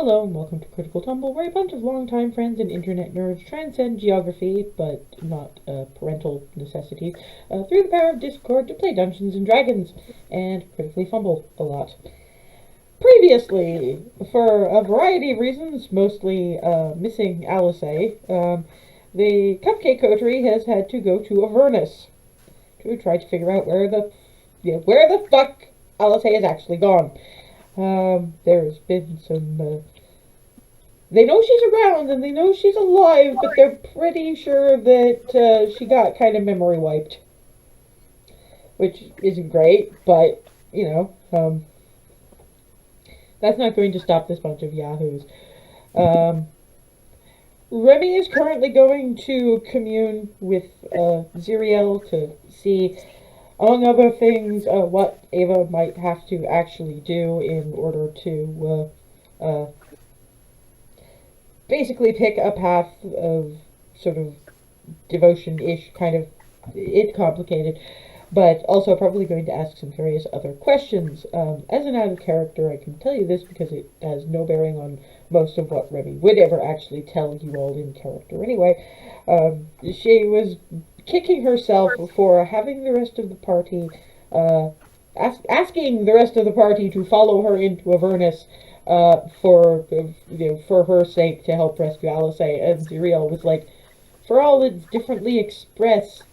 Hello and welcome to Critical Tumble, where a bunch of longtime friends and internet nerds transcend geography, but not parental necessities, through the power of Discord to play Dungeons and Dragons, and critically fumble a lot. Previously, for a variety of reasons, mostly missing Alice, the Cupcake Coterie has had to go to Avernus to try to figure out where the fuck Alice has actually gone. There's been some, they know she's around and they know she's alive, but they're pretty sure that, she got kind of memory wiped. Which isn't great, but, that's not going to stop this bunch of yahoos. Remi is currently going to commune with, Ziriel to see, among other things, what Ava might have to actually do in order to basically pick a path of sort of devotion-ish kind of. It's complicated, but also probably going to ask some various other questions. As an out of character, I can tell you this because it has no bearing on most of what Remi would ever actually tell you all in character anyway. She was kicking herself for having the rest of the party, asking the rest of the party to follow her into Avernus, for her sake to help rescue Alice. And Ziriel was like, for all it's differently expressed,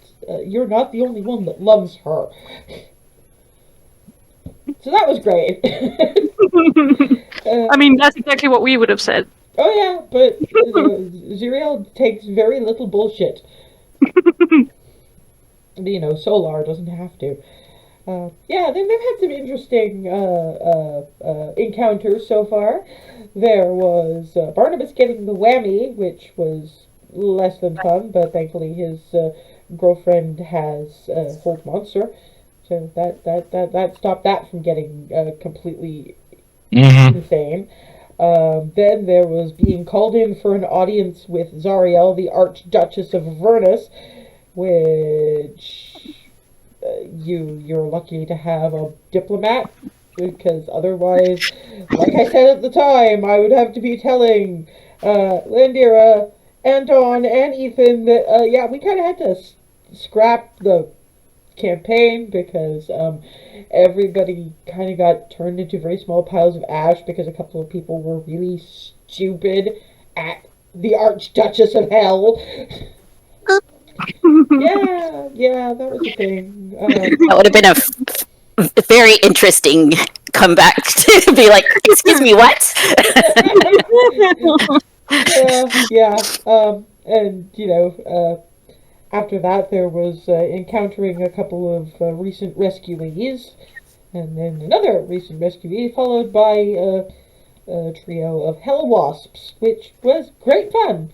you're not the only one that loves her. So that was great. I mean, that's exactly what we would have said. Oh yeah, but Ziriel takes very little bullshit. Solar doesn't have to. They've had some interesting encounters so far. There was Barnabas getting the whammy, which was less than fun, but thankfully his girlfriend has Hold Monster, so that stopped that from getting completely insane. Then there was being called in for an audience with Zariel, the Archduchess of Avernus, which you're lucky to have a diplomat, because otherwise, like I said at the time, I would have to be telling Landira, Anton, and Ethan that we kind of had to scrap the campaign because everybody kind of got turned into very small piles of ash because a couple of people were really stupid at the Archduchess of Hell. Yeah, that was a thing. That would have been a very interesting comeback to be like, excuse me, what? And after that there was encountering a couple of recent rescuees, and then another recent rescuee, followed by a trio of hell wasps, which was great fun.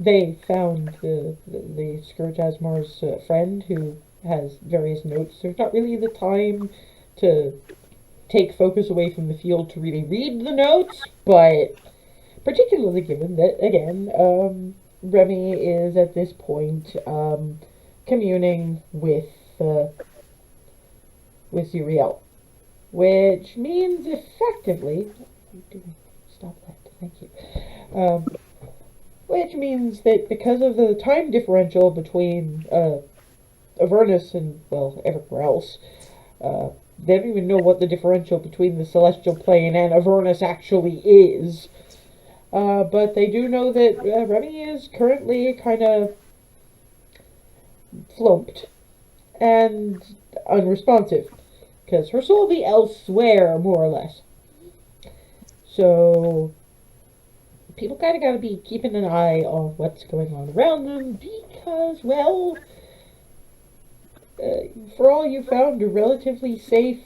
They found the Scourge Asmar's friend, who has various notes. There's not really the time to take focus away from the field to really read the notes, but particularly given that, again, Remi is at this point communing with Uriel, which means effectively, stop that, thank you. Which means that because of the time differential between Avernus and, well, everywhere else, they don't even know what the differential between the Celestial Plane and Avernus actually is. But they do know that Remi is currently kind of flumped and unresponsive, because her soul be elsewhere, more or less. So people kind of got to be keeping an eye on what's going on around them, because, well, for all you found a relatively safe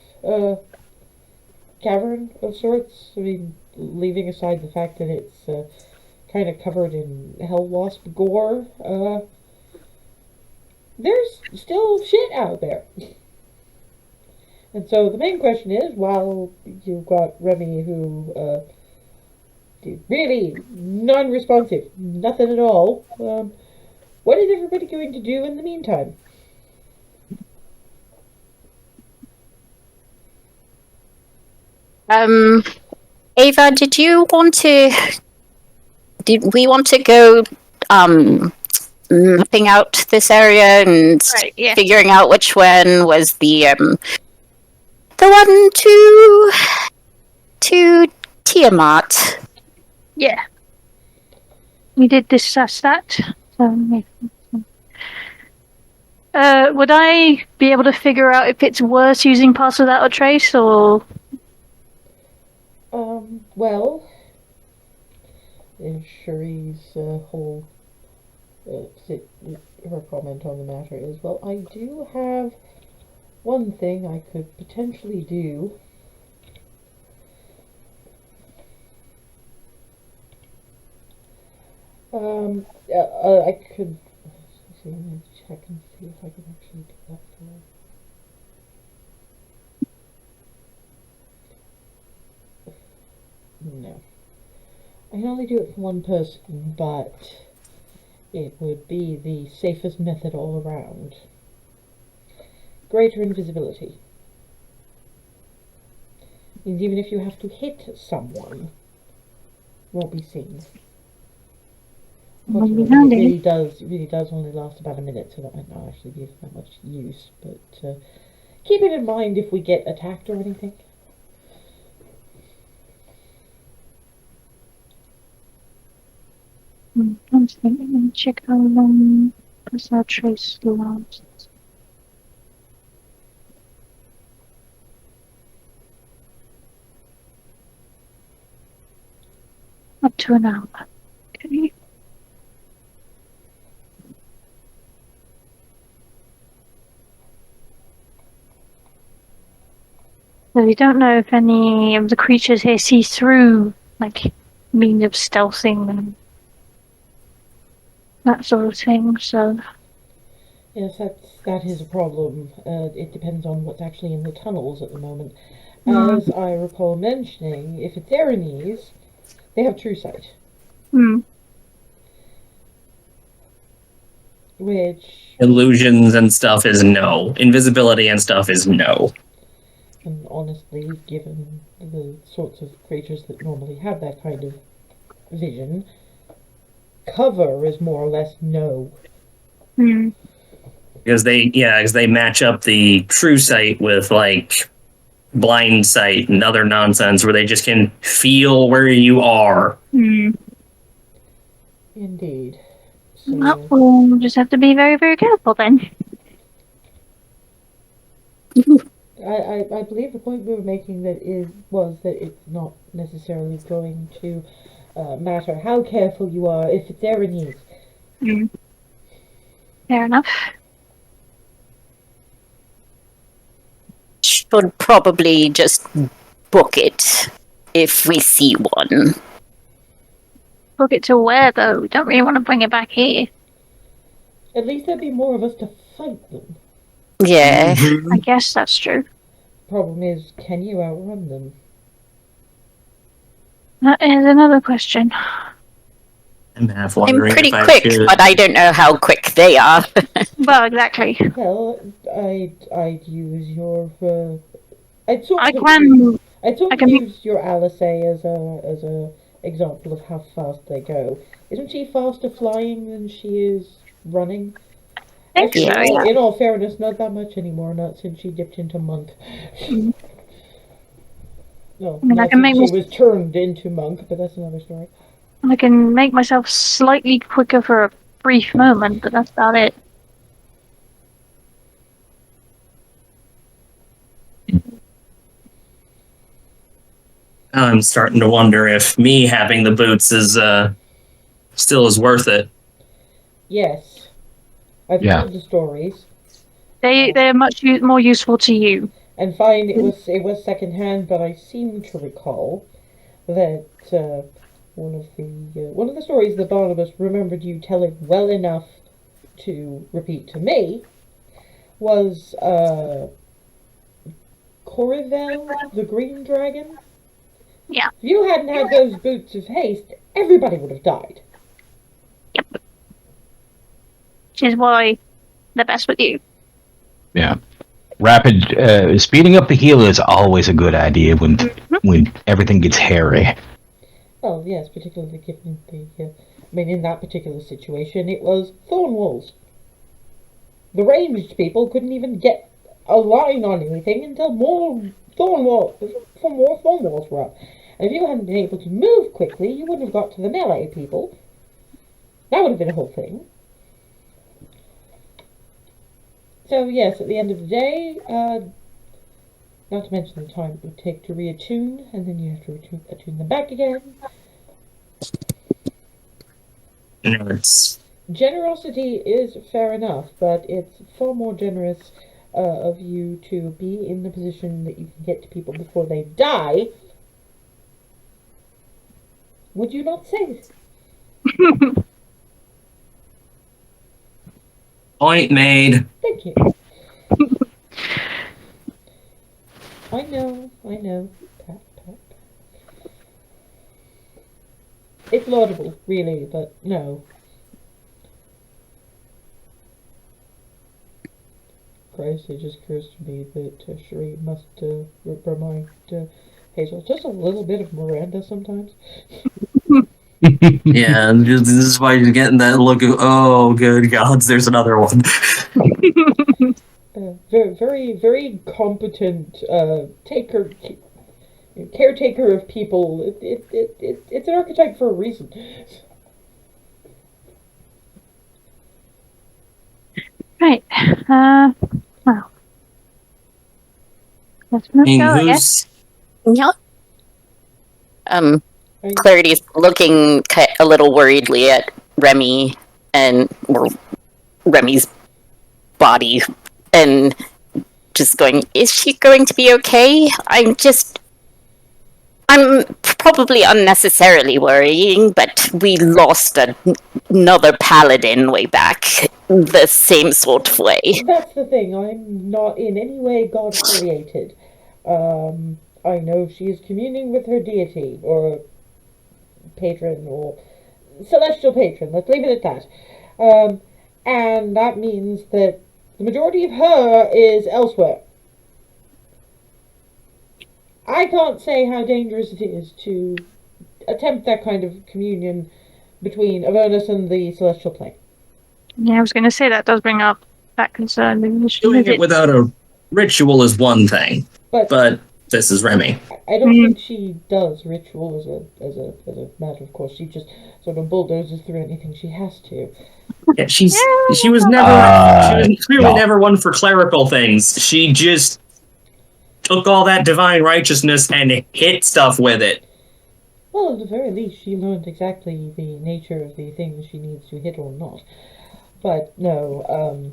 cavern of sorts. I mean, leaving aside the fact that it's kind of covered in hell wasp gore, there's still shit out there. And so the main question is, while you've got Remi, who really non-responsive, nothing at all, what is everybody going to do in the meantime? Ava, did we want to go mapping out this area and Right, yeah. figuring out which one was the one to Tiamat? Yeah. We did discuss that. So, yeah. Would I be able to figure out if it's worth using parts of that or trace, or... Well, Cherie's whole her comment on the matter is, well, I do have one thing I could potentially do. I could see, let me check and see if I can actually do that for her. No. I can only do it for one person, but it would be the safest method all around. Greater invisibility. Means even if you have to hit someone, won't be seen. Unfortunately, it really does only last about a minute, so that might not actually be of that much use. But keep it in mind if we get attacked or anything. I'm thinking, let me check how long does that trace last. Up to an hour. Okay. So we don't know if any of the creatures here see through, like, means of stealthing and that sort of thing, so... Yes, that is a problem. It depends on what's actually in the tunnels at the moment. As I recall mentioning, if it's Aranese, they have true sight. Which... Illusions and stuff is no. Invisibility and stuff is no. And honestly, given the sorts of creatures that normally have that kind of vision, cover is more or less no. Because they match up the true sight with like blind sight and other nonsense where they just can feel where you are. Indeed. So, Well, we'll just have to be very, very careful then. I believe the point we were making was that it's not necessarily going to matter how careful you are if it's Aranese. Fair enough. Should probably just book it if we see one. Book it to where, though? We don't really want to bring it back here. At least there'd be more of us to fight them. Yeah. I guess that's true. Problem is, can you outrun them? That is another question. I'm half I'm wondering pretty if I quick, should. but I don't know how quick they are. Well, exactly. Well, I'd use your I'd sort I of can use your Alice as a example of how fast they go. Isn't she faster flying than she is running? think so, Actually, yeah. in all fairness, not that much anymore. Not since she dipped into monk. No, I mean, I not can make since she me- was turned into monk, but that's another story. I can make myself slightly quicker for a brief moment, but that's about it. I'm starting to wonder if me having the boots is still is worth it. Yes, I've Yeah. heard the stories They're much more useful to you. and find it was secondhand, but I seem to recall that one of the stories that Barnabas remembered you telling well enough to repeat to me was Corivel, the green dragon. Yeah. If you hadn't had those boots of haste, everybody would have died. Which is why they're best with you. Yeah. Rapid speeding up the heal is always a good idea when everything gets hairy. Well, yes, particularly given the... I mean, in that particular situation, it was thorn walls. The ranged people couldn't even get a line on anything until more thorn walls were up. And if you hadn't been able to move quickly, you wouldn't have got to the melee people. That would have been a whole thing. So yes, at the end of the day, not to mention the time it would take to reattune, and then you have to attune them back again. Nerds. Generosity is fair enough, but it's far more generous of you to be in the position that you can get to people before they die. Would you not say? Point made. Thank you. I know. Pat, pat, pat. It's laudable, really, but no. Christ, it just occurs to me that Cherie must remind Hazel just a little bit of Miranda sometimes. Yeah, this is why you're getting that look of, oh, good gods, there's another one. Very, very, very competent caretaker of people. It's an archetype for a reason. Right. Well. Let's I move mean, on, I guess. Yeah. Clarity's looking a little worriedly at Remi or Remi's body and just going, is she going to be okay? I'm probably unnecessarily worrying, but we lost another paladin way back the same sort of way. That's the thing. I'm not in any way God created. I know she is communing with her deity, or patron, or celestial patron. Let's leave it at that. And that means that the majority of her is elsewhere. I can't say how dangerous it is to attempt that kind of communion between Avernus and the celestial plane. Yeah, I was going to say that does bring up that concern. Doing it without a ritual is one thing, but this is Remi. I don't think she does ritual as a matter of course. She just sort of bulldozes through anything she has to. Yeah, she was clearly never one for clerical things. She just took all that divine righteousness and hit stuff with it. Well, at the very least, she learned exactly the nature of the things she needs to hit or not. But no,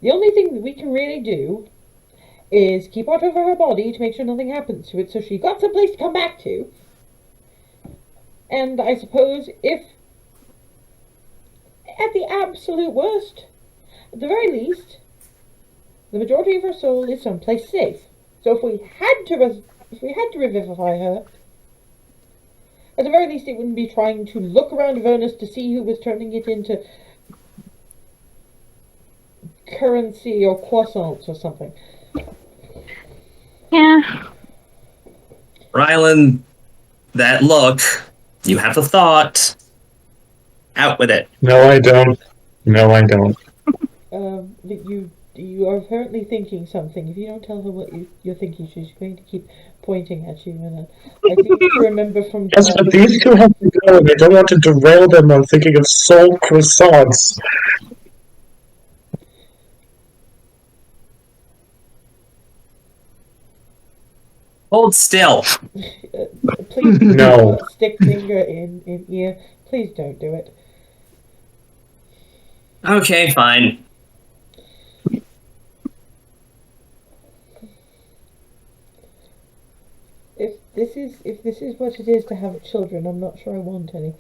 the only thing that we can really do is keep watch over her body to make sure nothing happens to it, so she's got some place to come back to. And I suppose if, at the absolute worst, at the very least, the majority of her soul is someplace safe. So if we had to revivify her, at the very least it wouldn't be trying to look around Avernus to see who was turning it into currency or croissants or something. Yeah. Rylan, that look, you have a thought. Out with it. No, I don't. You are apparently thinking something. If you don't tell her what you're thinking, she's going to keep pointing at you. And I think you remember from... Yes, but these two have to go, and I don't want to derail them on thinking of soul croissants. Hold still. Please No. Stick finger in ear. Please don't do it. Okay, fine. If this is what it is to have children, I'm not sure I want any.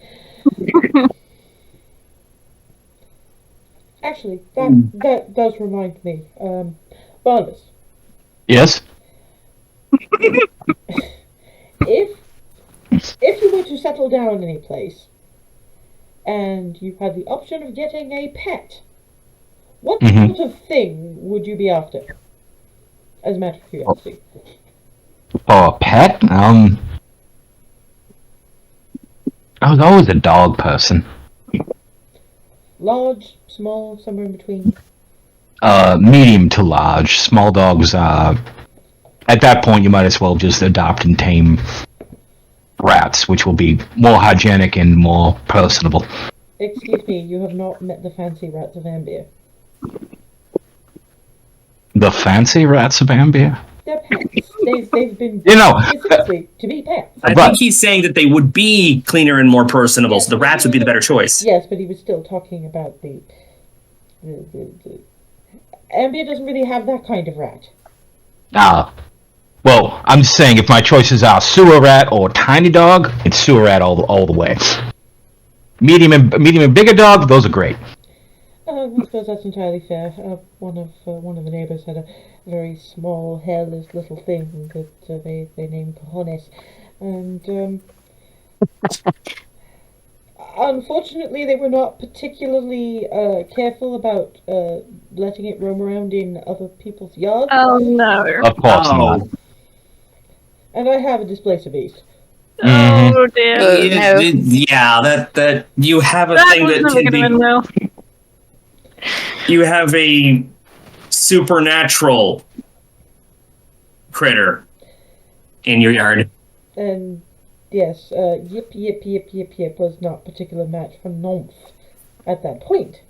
Actually, that does remind me. Barnabas. Yes? If you were to settle down any place, and you had the option of getting a pet, what sort of thing would you be after? as a matter of curiosity. For a pet? I was always a dog person. Large, small, somewhere in between. Medium to large. Small dogs, at that point you might as well just adopt and tame rats, which will be more hygienic and more personable. Excuse me, you have not met the fancy rats of Ambia. The fancy rats of Ambia? They're pets. They've been You know, specifically to be pets. I think he's saying that they would be cleaner and more personable, so the rats would be the better choice. Yes, but he was still talking about the Ambia doesn't really have that kind of rat. Well, I'm just saying if my choices are sewer rat or tiny dog, it's sewer rat all the way. Medium and bigger dog, those are great. I suppose that's entirely fair. One of the neighbors had a very small, hairless little thing that they named Cojones, and unfortunately they were not particularly careful about letting it roam around in other people's yards. Oh no. Of course not. And I have a displacer beast. Oh dear. Yeah, that you have a thing that was can never be. gonna end well. You have a supernatural critter in your yard. And yes, Yip was not particular match for Nymph at that point.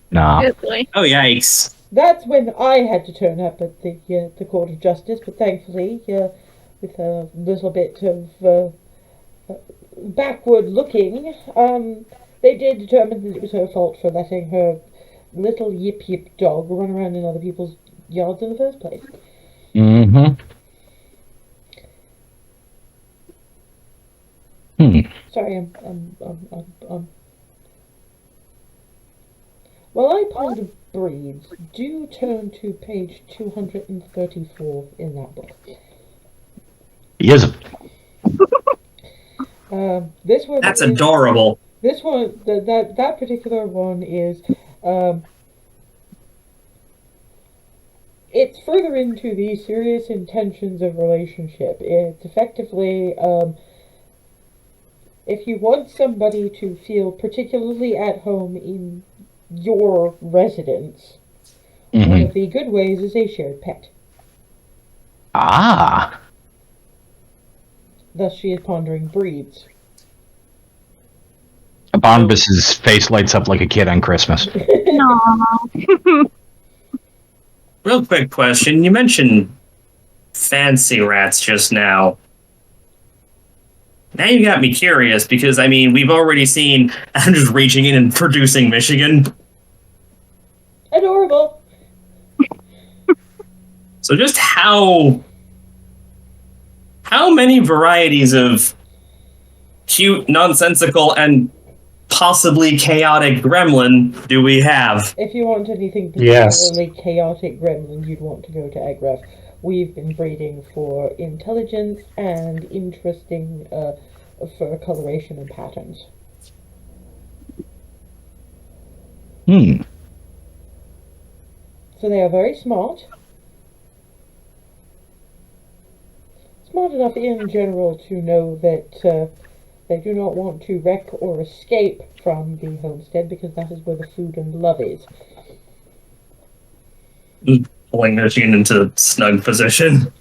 Nah. Good boy. Oh yikes! That's when I had to turn up at the Court of Justice, but thankfully, with a little bit of backward looking, they did determine that it was her fault for letting her little Yip dog run around in other people's yards in the first place. Mm-hmm. Sorry, While I ponder breeds, do turn to page 234 in that book. Yes. This one. That's adorable. This one, that particular one is, it's further into the serious intentions of relationship. It's effectively, if you want somebody to feel particularly at home in your residence, one of the good ways is a shared pet. Ah. Thus she is pondering breeds. Barnabas's face lights up like a kid on Christmas. No. Real quick question. You mentioned fancy rats just now. Now you got me curious because, I mean, we've already seen, I'm just reaching in and producing Michigan. Adorable! So just how many varieties of cute, nonsensical, and possibly chaotic gremlin do we have? If you want anything Yes. particularly chaotic gremlin, you'd want to go to Agraf. We've been breeding for intelligence and interesting fur coloration and patterns. So they are very smart. Smart enough in general to know that they do not want to wreck or escape from the homestead because that is where the food and love is. Pulling Michigan into snug position.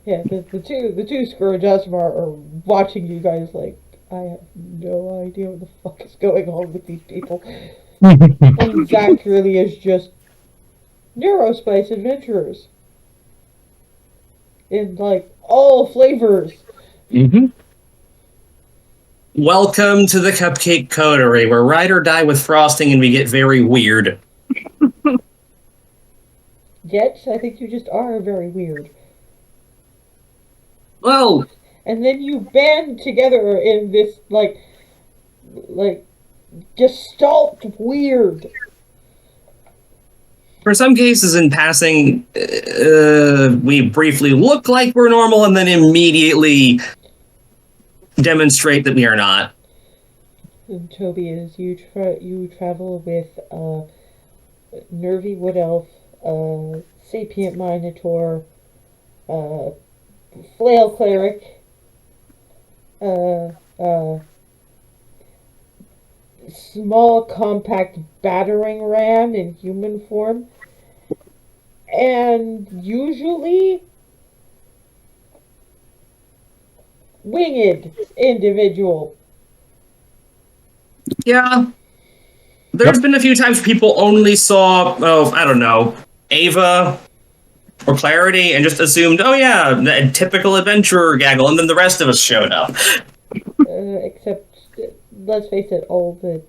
Yeah, the two Scourges are watching you guys like, I have no idea what the fuck is going on with these people. And Zach really is just Neurospice adventurers. In like all flavors. Welcome to the Cupcake Coterie, where ride or die with frosting and we get very weird. Yet, I think you just are very weird. Well, And then you band together in this, like, gestalt weird. for some cases in passing, we briefly look like we're normal and then immediately demonstrate that we are not. And Toby, as you travel with nervy wood elf, sapient minotaur, flail cleric, uh, uh, small compact battering ram in human form, and usually winged individual. Yeah. There's been a few times people only saw, I don't know, Ava or Clarity and just assumed, oh yeah, a typical adventurer gaggle, and then the rest of us showed up. Except, let's face it, all that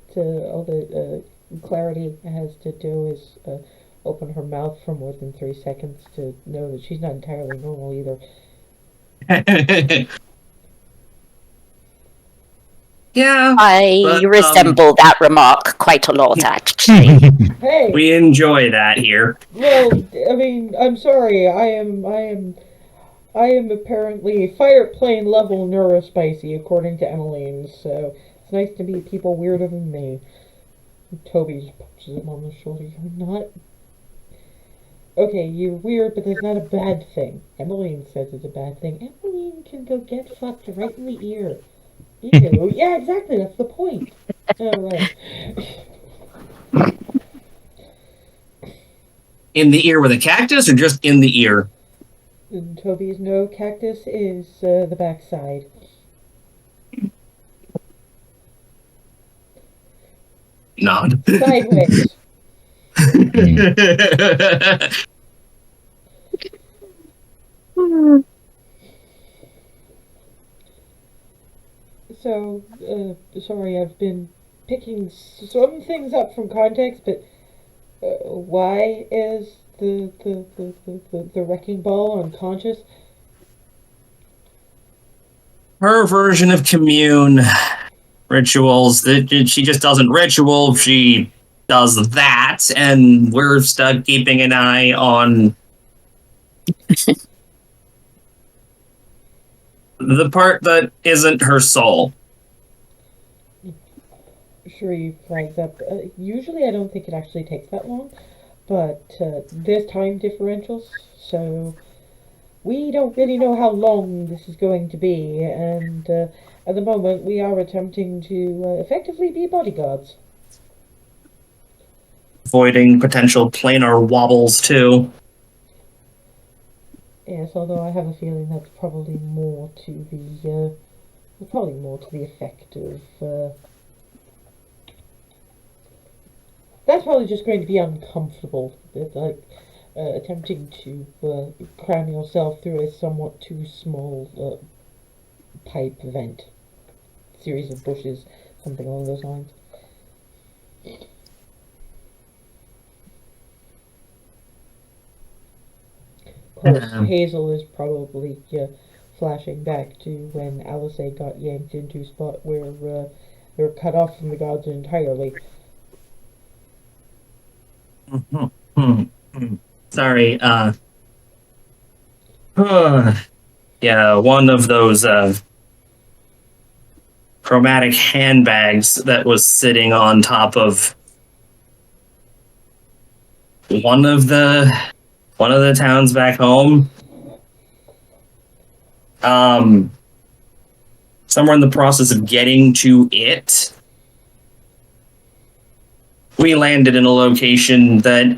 Clarity has to do is open her mouth for more than 3 seconds to know that she's not entirely normal either. Yeah. I resemble that remark quite a lot, actually. Hey, We enjoy that here. well, I mean, I'm sorry. I am apparently fire plane level neurospicy, according to Emmeline. So it's nice to meet people weirder than me. Toby just punches him on the shoulder. You're not. Okay, you're weird, but that's not a bad thing. Emmeline says it's a bad thing. Emmeline can go get fucked right in the ear. Ew. Yeah, exactly. That's the point. Oh, right. In the ear with a cactus, or just in the ear? Toby's no cactus is the backside. Nod. Sideways. So, sorry, I've been picking some things up from context, but why is the wrecking ball unconscious? Her version of commune rituals, that she just doesn't ritual, she does that, and we're stuck keeping an eye on the part that isn't her soul. Shuri flags up. Usually I don't think it actually takes that long, but there's time differentials, so we don't really know how long this is going to be, and at the moment we are attempting to effectively be bodyguards. Avoiding potential planar wobbles, too. Yes, although I have a feeling that's probably more to the effect of. That's probably just going to be uncomfortable, like attempting to cram yourself through a somewhat too small pipe vent, series of bushes, something along those lines. Of course, Hazel is probably flashing back to when Alice got yanked into a spot where they were cut off from the gods entirely. Sorry, yeah, one of those chromatic handbags that was sitting on top of one of the towns back home. Somewhere in the process of getting to it, we landed in a location that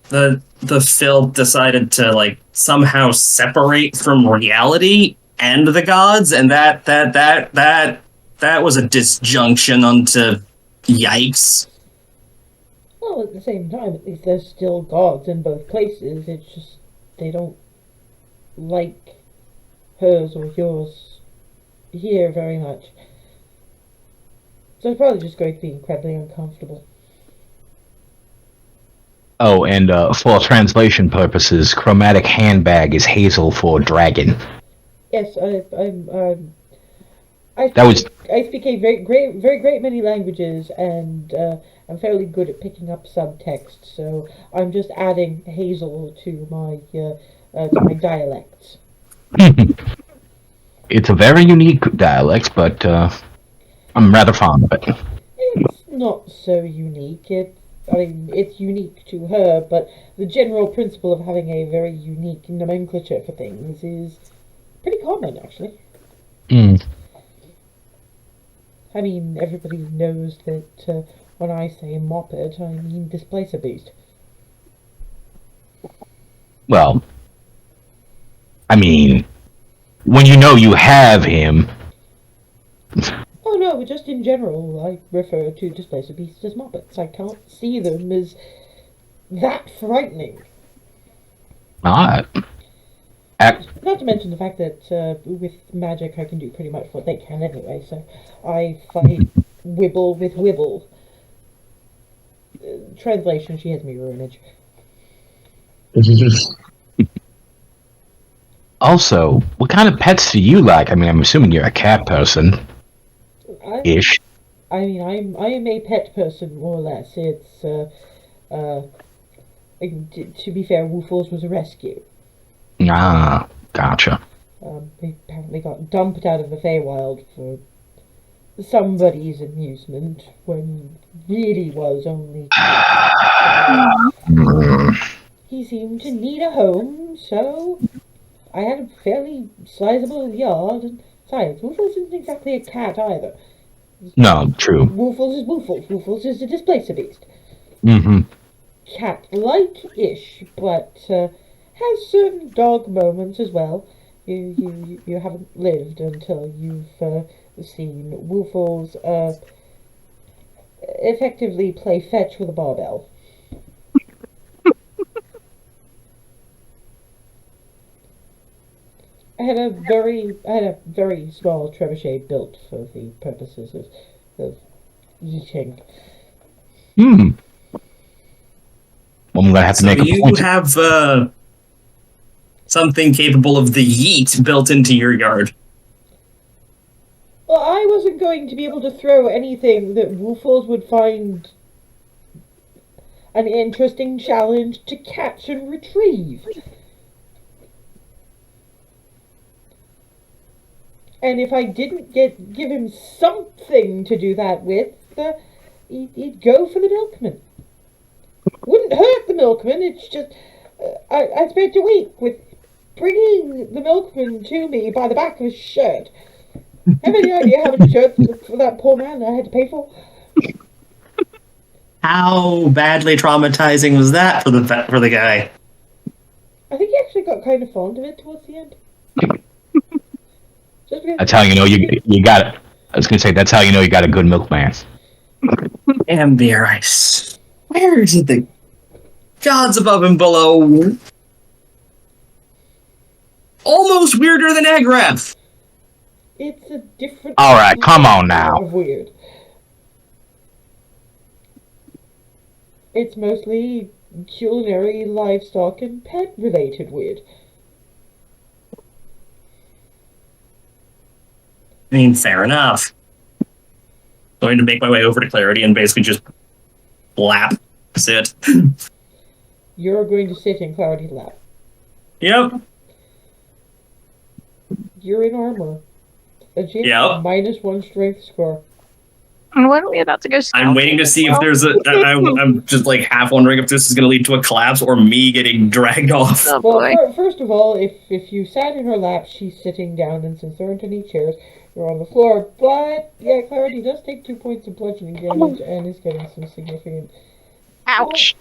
the filth decided to like somehow separate from reality and the gods, and that was a disjunction unto yikes. Well, at the same time, at least there's still gods in both places. It's just they don't like hers or yours here very much. So it's probably just going to be incredibly uncomfortable. Oh, and for translation purposes, chromatic handbag is Hazel for dragon. Yes, I speak a very great many languages, and I'm fairly good at picking up subtext. So I'm just adding Hazel to my dialects. It's a very unique dialect, but I'm rather fond of it. It's not so unique. I mean, it's unique to her, but the general principle of having a very unique nomenclature for things is pretty common, actually. Hmm. I mean, everybody knows that when I say moppet, I mean displacer beast. Well, I mean, when you know you have him. Oh no, just in general, I refer to displacer beasts as moppets. I can't see them as that frightening. Alright. Not to mention the fact that with magic I can do pretty much what they can anyway, so I fight Wibble with Wibble. Translation, she has me ruinage. Also, what kind of pets do you like? I mean, I'm assuming you're a cat person. Ish. I mean, I am a pet person, more or less. It's, to be fair, Woofles was a rescue. Ah, gotcha. They apparently got dumped out of the Feywild for somebody's amusement, when really was only... He seemed to need a home, so I had a fairly sizable yard, and besides, Woofles isn't exactly a cat either. No, true. Woofles is Woofles. Woofles is a displacer beast. Mm-hmm. Cat-like-ish, but has certain dog moments as well. You haven't lived until you've seen Woofles effectively play fetch with a barbell. I had a very small trebuchet built for the purposes of eating. Hmm. Well, I'm gonna have to So make a you point. have something capable of the yeet built into your yard. Well, I wasn't going to be able to throw anything that Woofles would find an interesting challenge to catch and retrieve. And if I didn't give him something to do that with, he'd go for the milkman. Wouldn't hurt the milkman, it's just... I spent a week with bringing the milkman to me by the back of his shirt. Have any idea how many shirts for that poor man I had to pay for? How badly traumatizing was that for the guy? I think he actually got kind of fond of it towards the end. Just because That's how you know you got it. I was gonna say that's how you know you got a good milkman. And there, I swear to the gods above and below. Almost weirder than Agraf. it's a different... All right, come on now. Of weird. It's mostly culinary, livestock, and pet-related weird. I mean, fair enough. Going to make my way over to Clarity and basically just sit. You're going to sit in Clarity's lap. Yep. You're in armor. A chance Yep. of -1 strength score. And when are we about to go stealth? I'm waiting to see if there's I'm just like half wondering if this is going to lead to a collapse or me getting dragged off. Oh Well, boy. first of all, if you sat in her lap, she's sitting down, and since there aren't any chairs, you're on the floor. But, yeah, Clarity does take 2 points of bludgeoning damage and is getting some significant... Ouch.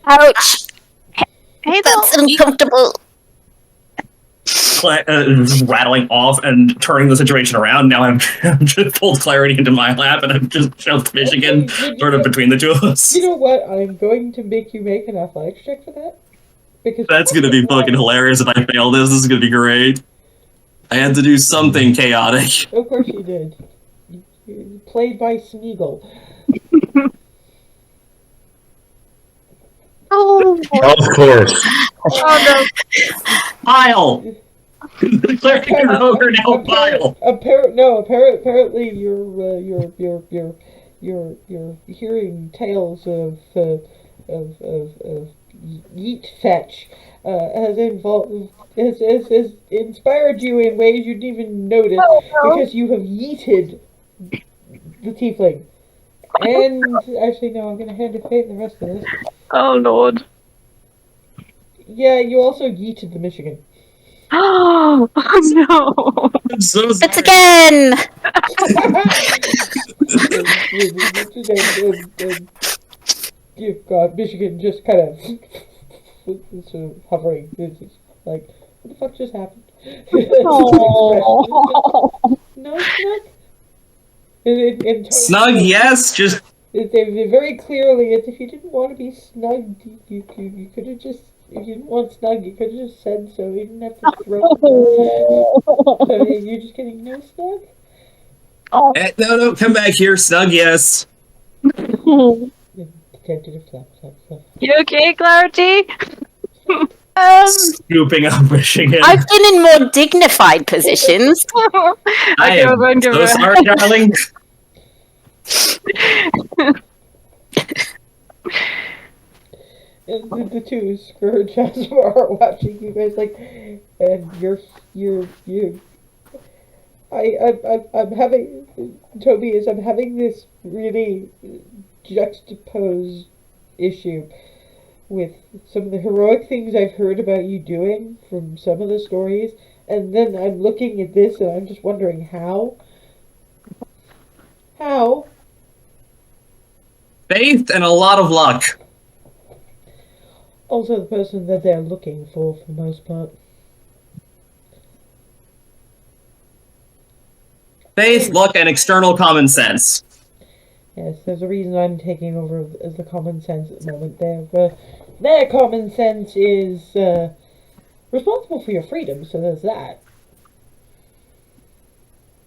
Ouch. Hey, That's though. uncomfortable. Just rattling off and turning the situation around. Now I'm just pulled Clarity into my lap and I'm just shoved Michigan sort of between the two of us. You know what? I'm going to make you make an athletics check for that. Because That's gonna be fucking hilarious if I fail this. This is gonna be great. I had to do something chaotic. Of course you did. Played by Smeagol. Oh, boy. Of course. Oh, Pile! Clarity can over now, pile! Apparently you're hearing tales of yeet fetch has inspired you in ways you didn't even notice because you have yeeted the tiefling And actually, no, I'm gonna hand to Fate the rest of this. Oh lord. Yeah, you also yeeted the Michigan. Oh no. I'm so It's sorry. again! and you've got Michigan just kind of sort of hovering. It's just like, what the fuck just happened? Oh. No, Snug. In Snug, yes. Just they very clearly, it's if you didn't want to be snugged, you could have just, if you didn't want snug, you could have just said so. You didn't have to throw it. So you're just kidding, no snug? no, come back here, Snug. Yes. Tentative flap. You okay, Clarity? Scooping up Michigan. I've been in more dignified positions. I am so sorry, darling. And the two Scourge are watching you guys like, and you. I'm having, Toby, I'm having this really juxtaposed issue with some of the heroic things I've heard about you doing from some of the stories, and then I'm looking at this and I'm just wondering how? How? Faith and a lot of luck. Also the person that they're looking for the most part. Faith, luck, and external common sense. Yes, there's a reason I'm taking over as the common sense at the moment. Their common sense is responsible for your freedom, so there's that.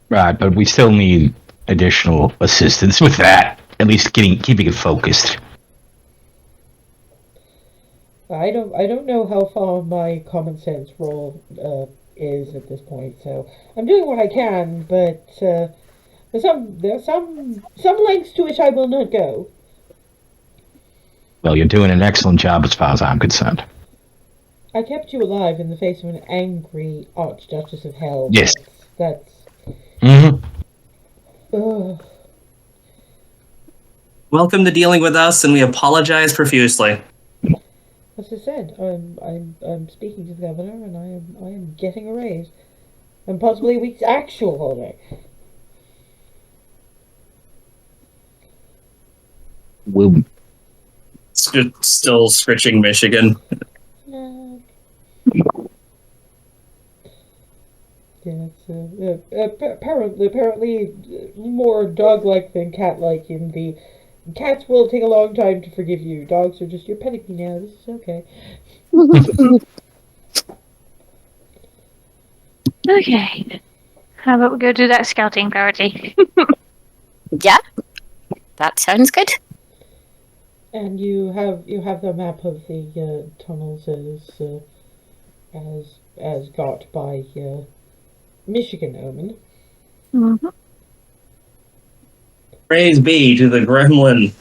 Right, but we still need additional assistance with that. At least keeping it focused. I don't know how far my common sense role is at this point, so I'm doing what I can, but there's some lengths to which I will not go. Well, you're doing an excellent job as far as I'm concerned. I kept you alive in the face of an angry Archduchess of Hell. Yes. That's Mm-hmm. ugh. Welcome to dealing with us, and we apologize profusely. As I said, I'm speaking to the governor, and I am getting a raise, and possibly a week's actual holiday. We'll Still scritching Michigan. No. Yeah, it's apparently more dog-like than cat-like. In the cats will take a long time to forgive you. Dogs are just, you're petting me now. This is okay. Okay. How about we go do that scouting, Clarity? Yeah, that sounds good. And you have the map of the tunnels as got by Michigan Omen. Mm-hmm. Praise be to the gremlin.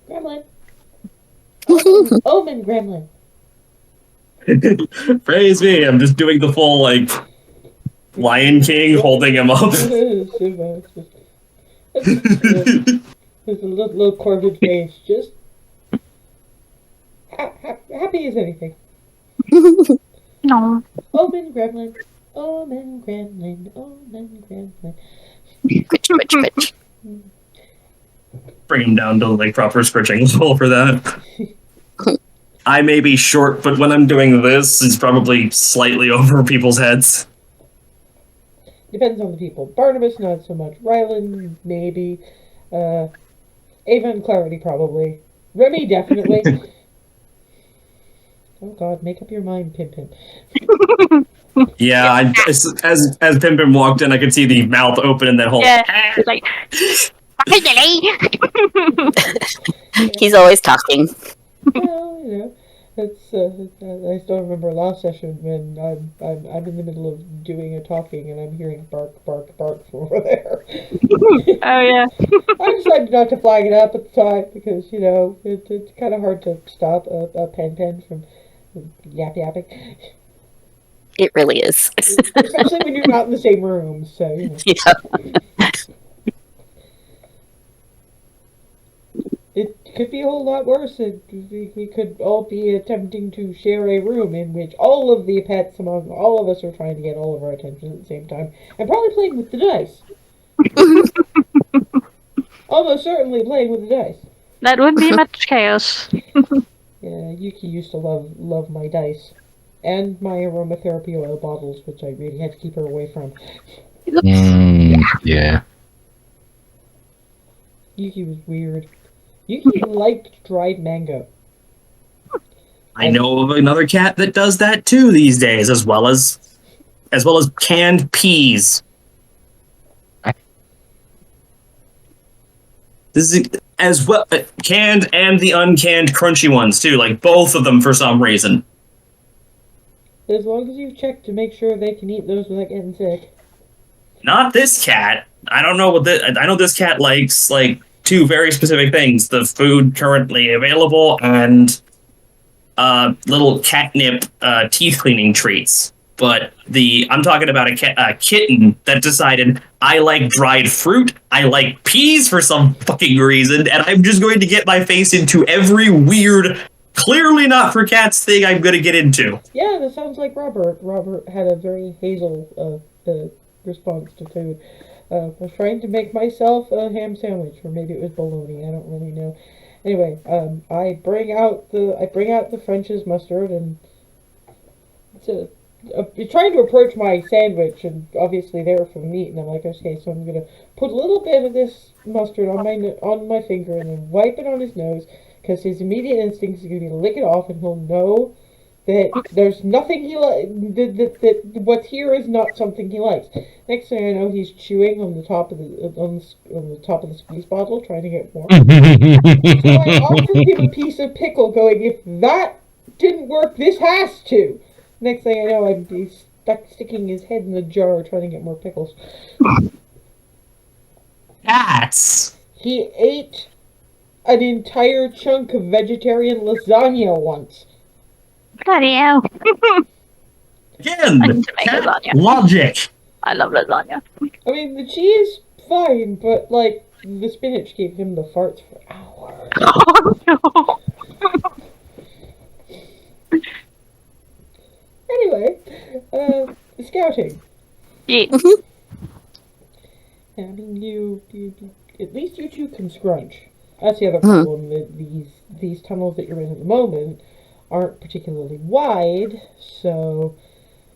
Gremlin. Omen Gremlin. Praise be. I'm just doing the full, like, Lion King holding him up. Simba, there's a little corvid face, just happy as anything. No. Omen Gremlin. Omen Gremlin. Omen Gremlin. Bitch. Bring him down to, like, proper scritching level for that. I may be short, but when I'm doing this, it's probably slightly over people's heads. Depends on the people. Barnabas, not so much. Rylan, maybe. Ava and Clarity, probably. Remi, definitely. Oh god, make up your mind, Pimpin. Yeah, as Pimpin walked in, I could see the mouth open and that whole... Yeah, it's like, He's always talking. Well, you know, it's. I still remember last session when I'm in the middle of doing a talking and I'm hearing bark, bark, bark from over there. oh yeah. I decided not to flag it up at the time because it's kind of hard to stop a pen from yapping. It really is. Especially when you're not in the same room, so, Yeah. It could be a whole lot worse. We could all be attempting to share a room in which all of the pets among all of us are trying to get all of our attention at the same time, and probably playing with the dice. Almost certainly playing with the dice. That would be much chaos. Yeah, Yuki used to love my dice. And my aromatherapy oil bottles, which I really had to keep her away from. Yeah. Yuki was weird. Yuki liked dried mango. I know of another cat that does that too these days, as well as canned peas. This is as well canned and the uncanned crunchy ones too, like both of them for some reason. As long as you check to make sure they can eat those without getting sick. Not this cat. I don't know what this. I know this cat likes like two very specific things: the food currently available and little catnip teeth cleaning treats. But I'm talking about a kitten that decided I like dried fruit, I like peas for some fucking reason, and I'm just going to get my face into every weird, clearly not for cats thing I'm going to get into. Yeah, that sounds like Robert. Robert had a very hazel response to food. I was trying to make myself a ham sandwich, or maybe it was bologna. I don't really know. Anyway, I bring out the French's mustard and you're trying to approach my sandwich, and obviously they were for meat, and I'm like, okay, so I'm gonna put a little bit of this mustard on my finger and then wipe it on his nose, because his immediate instinct is gonna be to lick it off, and he'll know that there's nothing he that what's here is not something he likes. Next thing I know, he's chewing on the top of the squeeze bottle, trying to get more. So I offered him a piece of pickle, going, if that didn't work, this has to. Next thing I know, I'd be sticking his head in the jar trying to get more pickles. Cats. He ate an entire chunk of vegetarian lasagna once. Bloody hell. Again, I need to make lasagna. logic. I love lasagna. I mean, the cheese, fine, but, like, the spinach gave him the farts for hours. Oh no. Anyway, scouting. Yeah. I mean, you at least you two can scrunch. That's the other problem. That these tunnels that you're in at the moment aren't particularly wide, so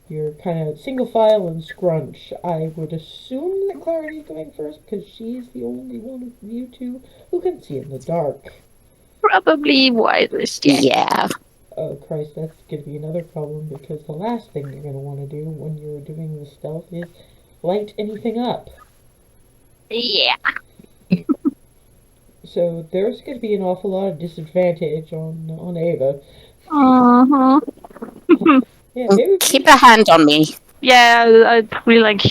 you're kind of single file and scrunch. I would assume that Clarity's going first because she's the only one of you two who can see in the dark. Probably wisest, yeah. Yeah. Oh Christ, that's going to be another problem because the last thing you're going to want to do when you're doing the stealth is light anything up. Yeah. So there's going to be an awful lot of disadvantage on Ava. Uh-huh. Yeah, maybe Keep a hand on me. Yeah, I'd probably like...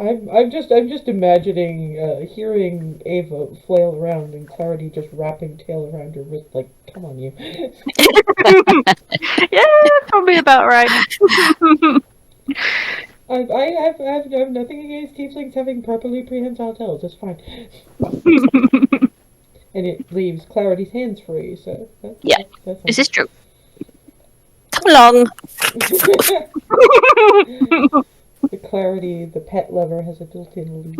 I'm just imagining hearing Ava flail around and Clarity just wrapping tail around her wrist like, come on you. Yeah, probably about right. I have nothing against tieflings having properly prehensile tails. It's fine. And it leaves Clarity's hands free, so that's This is true. Come along. The Clarity, the pet lover, has a built-in leash.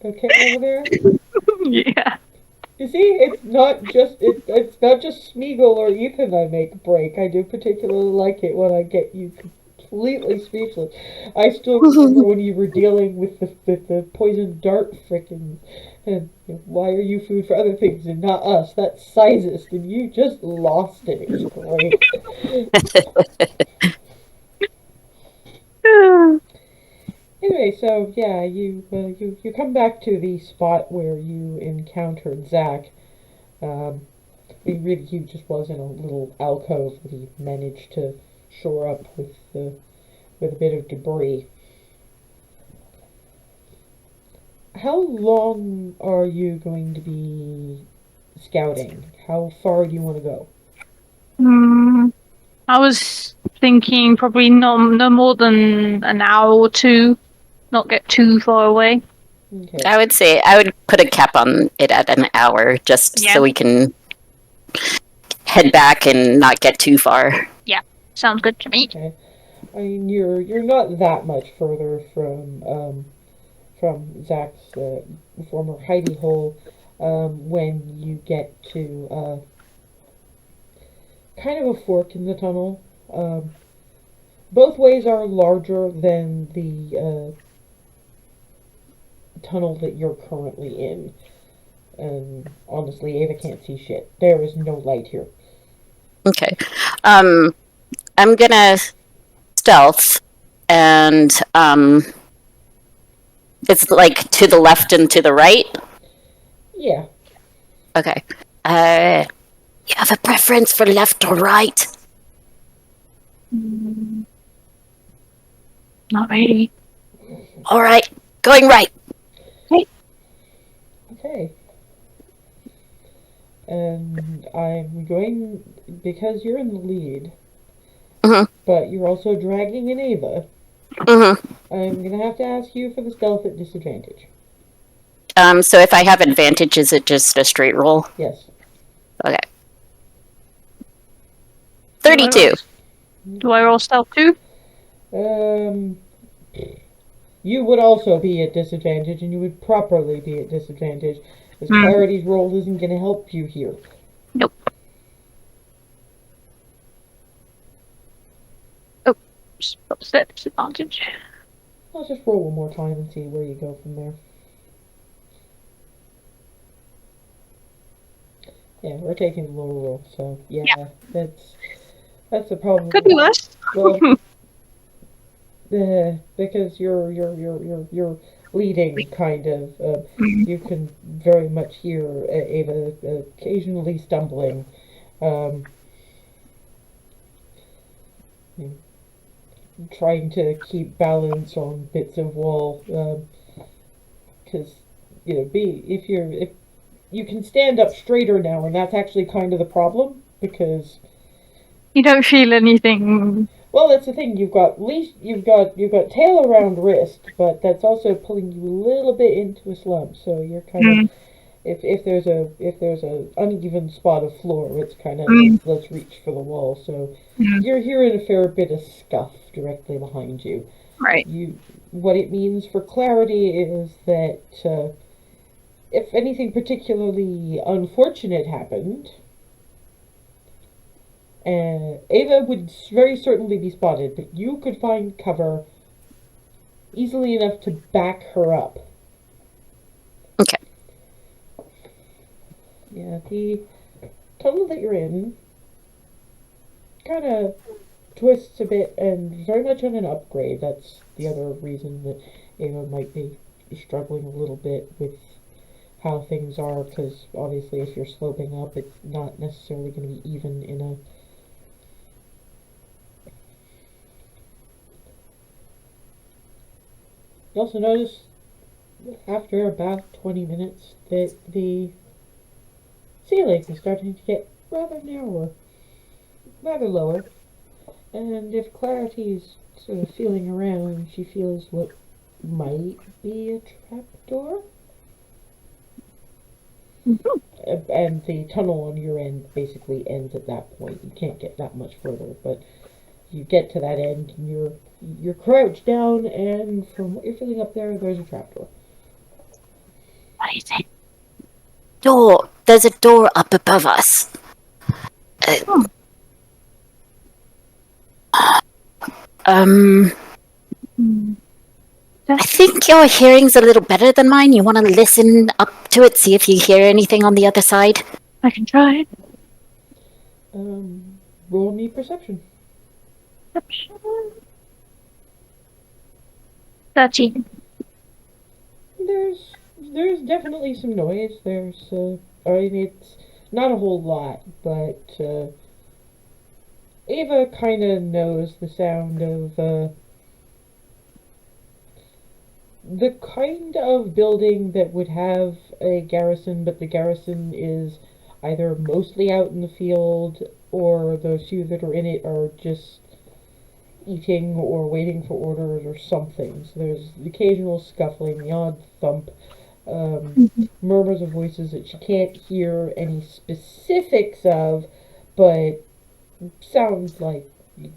Okay, over there. Yeah. You see, it's not just Smeagol or Ethan I make break. I do particularly like it when I get you completely speechless. I still remember when you were dealing with the poison dart frickin', and why are you food for other things and not us? That's sizest, and you just lost it. It was great. Anyway, so yeah, you come back to the spot where you encountered Zach. He just was in a little alcove that he managed to shore up with a bit of debris. How long are you going to be scouting? How far do you want to go? I was thinking probably no more than an hour or two, not get too far away. Okay. I would say I would put a cap on it at an hour, just Yeah. so we can head back and not get too far. Sounds good to me. Okay. I mean, you're not that much further from Zach's former hidey hole when you get to kind of a fork in the tunnel. Both ways are larger than the tunnel that you're currently in. And honestly, Ava can't see shit. There is no light here. Okay. I'm gonna stealth, and it's like to the left and to the right. Yeah. Okay. You have a preference for left or right? Not really. All right, going right. Okay. And I'm going, because you're in the lead, but you're also dragging an Ava, I'm going to have to ask you for the stealth at disadvantage. So if I have advantage, is it just a straight roll? Yes. Okay. 32. Do I roll stealth too? You would also be at disadvantage, and you would properly be at disadvantage, because Clarity's roll isn't going to help you here. Nope. Oh, set disadvantage. Let's just roll one more time and see where you go from there. Yeah, we're taking the lower roll, so yeah. that's a problem. Could be worse. Well, because you're leading, kind of. You can very much hear Ava occasionally stumbling. Trying to keep balance on bits of wall, because if you can stand up straighter now, and that's actually kind of the problem, because You don't feel anything. well, that's the thing. You've got tail around wrist, but that's also pulling you a little bit into a slump. So you're kind of if there's a uneven spot of floor, it's kind of let's reach for the wall. So you're hearing a fair bit of scuff directly behind you. Right. What it means for Clarity is that if anything particularly unfortunate happened, Ava would very certainly be spotted, but you could find cover easily enough to back her up. Okay. Yeah, the tunnel that you're in kind of twists a bit and very much on an upgrade. That's the other reason that Ava might be struggling a little bit with how things are, because obviously if you're sloping up, it's not necessarily going to be even in a... You also notice after about 20 minutes that the ceiling is starting to get rather narrower, rather lower, and if Clarity's sort of feeling around, she feels what might be a trapdoor. And the tunnel on your end basically ends at that point. You can't get that much further, but you get to that end and you're crouched down, and from what you're feeling up there, there's a trapdoor. What is it? Door. There's a door up above us. I think your hearing's a little better than mine. You want to listen up to it, see if you hear anything on the other side? I can try. Roll me perception. 13. There's definitely some noise. It's not a whole lot, but Ava kind of knows the sound of the kind of building that would have a garrison, but the garrison is either mostly out in the field or those few that are in it are just eating or waiting for orders or something. So there's the occasional scuffling, the odd thump, murmurs of voices that she can't hear any specifics of, but sounds like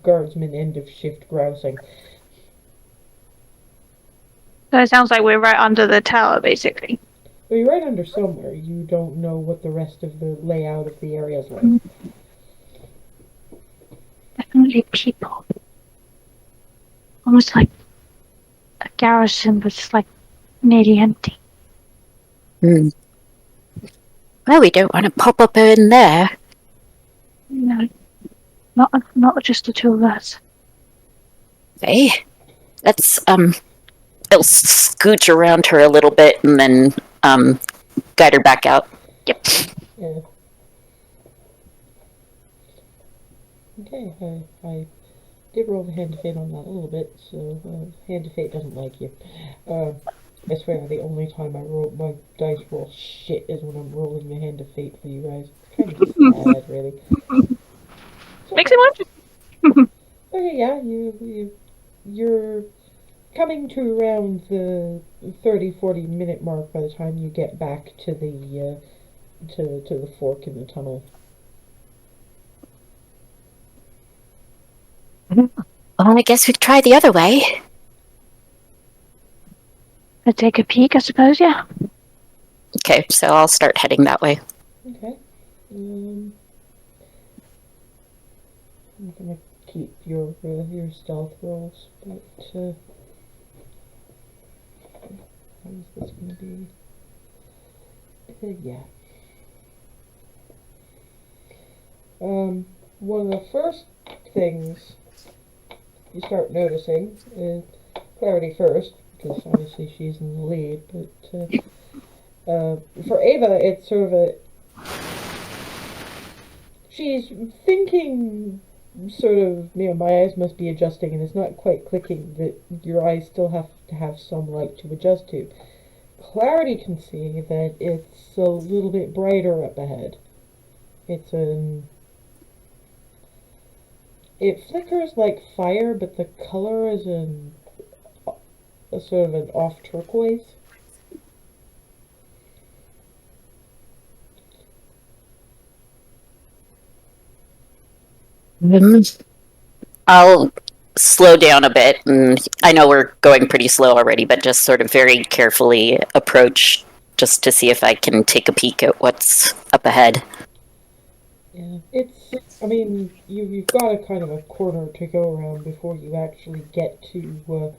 guardsmen end of shift grousing. So it sounds like we're right under the tower, basically. Well, you're right under somewhere. You don't know what the rest of the layout of the area is like. Definitely people. Almost like a garrison, but it's like nearly empty. Hmm. Well, we don't want to pop up in there. No, not just the two of us. Okay. Let's, I'll scooch around her a little bit and then, guide her back out. Yep. Yeah. Okay, I did roll the hand to fate on that a little bit, so hand to fate doesn't like you. I swear, the only time I roll my dice roll shit is when I'm rolling the hand of fate for you guys. It's kind of sad, really. So, Makes it more. okay, yeah, you're coming to around the 30-40 minute mark by the time you get back to the to the fork in the tunnel. Well, I guess we could try the other way. Let's take a peek, I suppose, yeah. Okay, so I'll start heading that way. Okay. I'm gonna keep your stealth rolls, but how is this gonna be? Yeah. One of the first things you start noticing is Clarity first, because obviously she's in the lead, but for Ava, it's sort of she's thinking sort of, my eyes must be adjusting, and it's not quite clicking that your eyes still have to have some light to adjust to. Clarity can see that it's a little bit brighter up ahead. It flickers like fire, but the color is a sort of an off turquoise. I'll slow down a bit, and I know we're going pretty slow already, but just sort of very carefully approach just to see if I can take a peek at what's up ahead. Yeah, you've got a kind of a corner to go around before you actually get to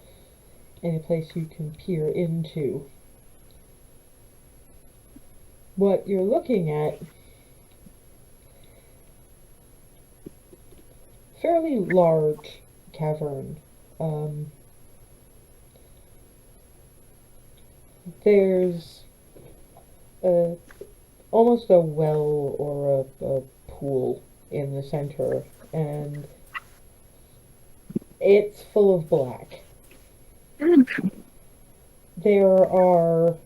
any place you can peer into. What you're looking at, fairly large cavern. There's almost a well or a pool in the center, and it's full of black. There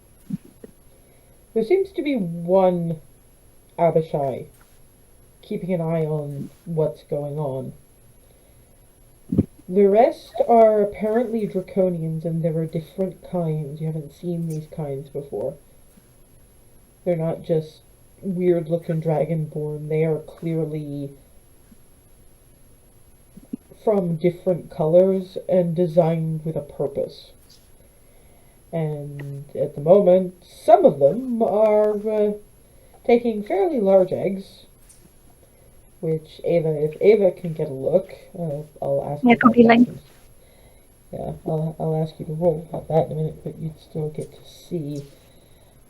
seems to be one Abishai keeping an eye on what's going on. The rest are apparently draconians, and there are different kinds. You haven't seen these kinds before. They're not just weird-looking dragonborn. They are clearly from different colors and designed with a purpose. And at the moment, some of them are taking fairly large eggs, which if Ava can get a look, I'll ask you about that. Yeah, I'll ask you to roll about that in a minute, but you'd still get to see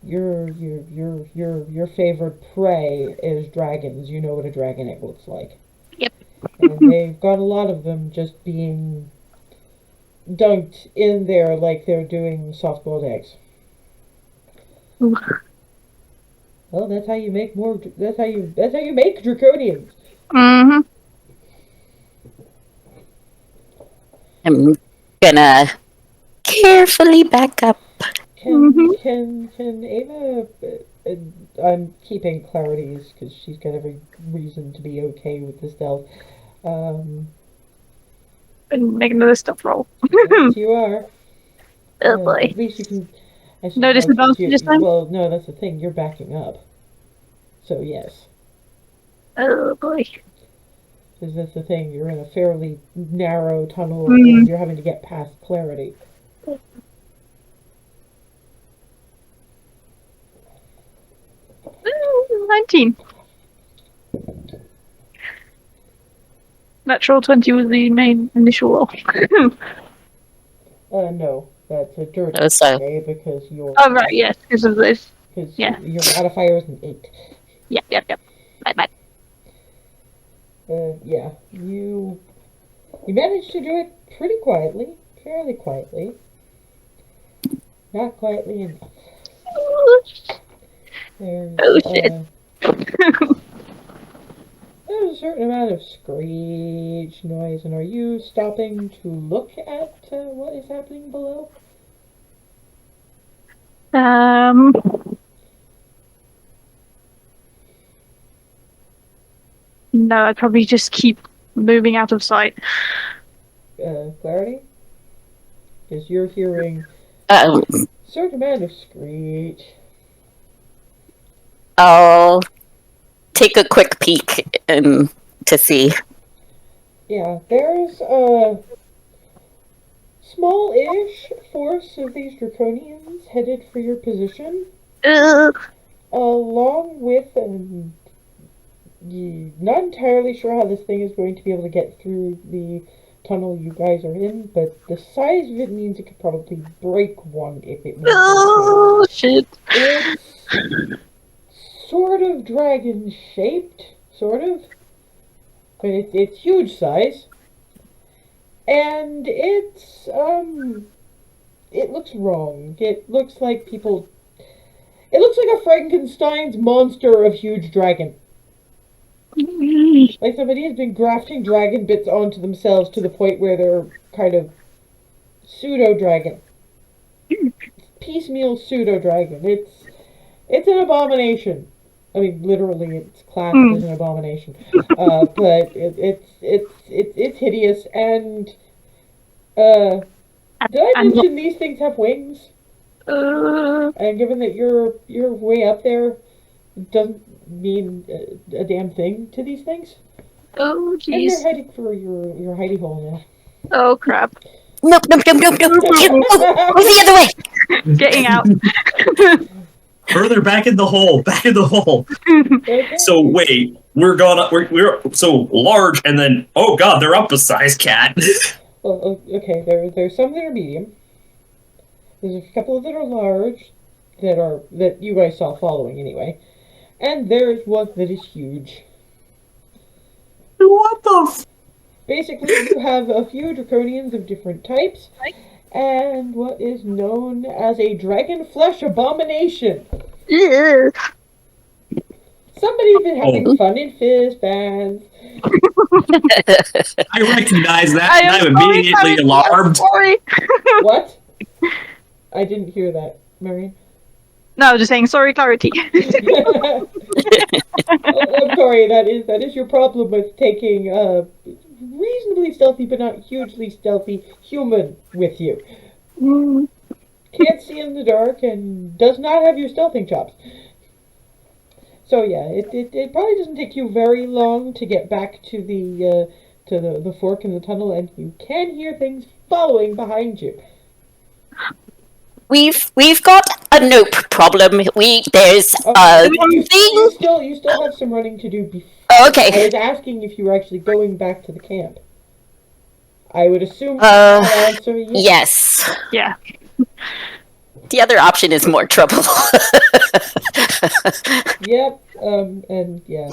your favorite prey is dragons. You know what a dragon egg looks like. Yep. And they've got a lot of them just being dunked in there like they're doing soft-boiled eggs. Ooh. Well, that's how you make more. That's how you make draconians. Mm-hmm. I'm gonna carefully back up. Can Ava I'm keeping Clarity's because she's got every reason to be okay with the stealth. And make another stuff roll. Yes, you are. Oh boy. At least you can. No disadvantage this time? Well, no, that's the thing. You're backing up. So yes, Oh boy. because that's the thing. You're in a fairly narrow tunnel, Mm. and you're having to get past Clarity. 19. Natural 20 was the main initial roll. No, that's a dirty. Oh, so- Okay, because you're. Oh, right, yes, because of this. Because yeah. your modifier is an 8. Yep. Bye. Yeah, you managed to do it pretty quietly, fairly quietly. Not quietly enough. There's, Oh, shit. There's a certain amount of screech noise, and are you stopping to look at what is happening below? No, I'd probably just keep moving out of sight. Clarity? Because you're hearing Um, a certain amount of screech. I'll take a quick peek and to see. Yeah, there's a small-ish force of these draconians headed for your position, along with, not entirely sure how this thing is going to be able to get through the tunnel you guys are in, but the size of it means it could probably break one if it wanted Oh, shit. to. It's sort of dragon-shaped, sort of. But it's huge size. And it's, it looks wrong. It looks like a Frankenstein's monster of huge dragon. Like somebody has been grafting dragon bits onto themselves to the point where they're kind of pseudo-dragon. Piecemeal pseudo-dragon. It's an abomination. I mean, literally, it's classed as an abomination. But it's hideous. And did I mention these things have wings? And given that you're way up there, it doesn't mean a damn thing to these things. Oh, And you're jeez. heading for your hidey hole now. Oh, crap. Nope. Move the other way. Getting out. Further back in the hole. Okay. So wait, we're so large, and then oh god, they're up a size, cat. Well, okay, there's some that are medium. There's a couple that are large, that you guys saw following anyway. And there's one that is huge. What the? Basically, you have a few draconians of different types, and what is known as a dragon flesh abomination. Somebody's been having fun in fizz bands. I recognize that, I and am I'm sorry, immediately Clarity, alarmed. Sorry. What? I didn't hear that, Marion. No, I was just saying sorry, Clarity. I'm sorry, that is your problem with taking reasonably stealthy but not hugely stealthy human with you. Can't see in the dark and does not have your stealthing chops. So yeah, it probably doesn't take you very long to get back to the fork in the tunnel, and you can hear things following behind you. We've got a nope problem. There's a You thing. still have some running to do before. Oh, I okay. was asking if you were actually going back to the camp. I would assume the answer yes. Yes. Yeah. The other option is more trouble. Yep. And yeah,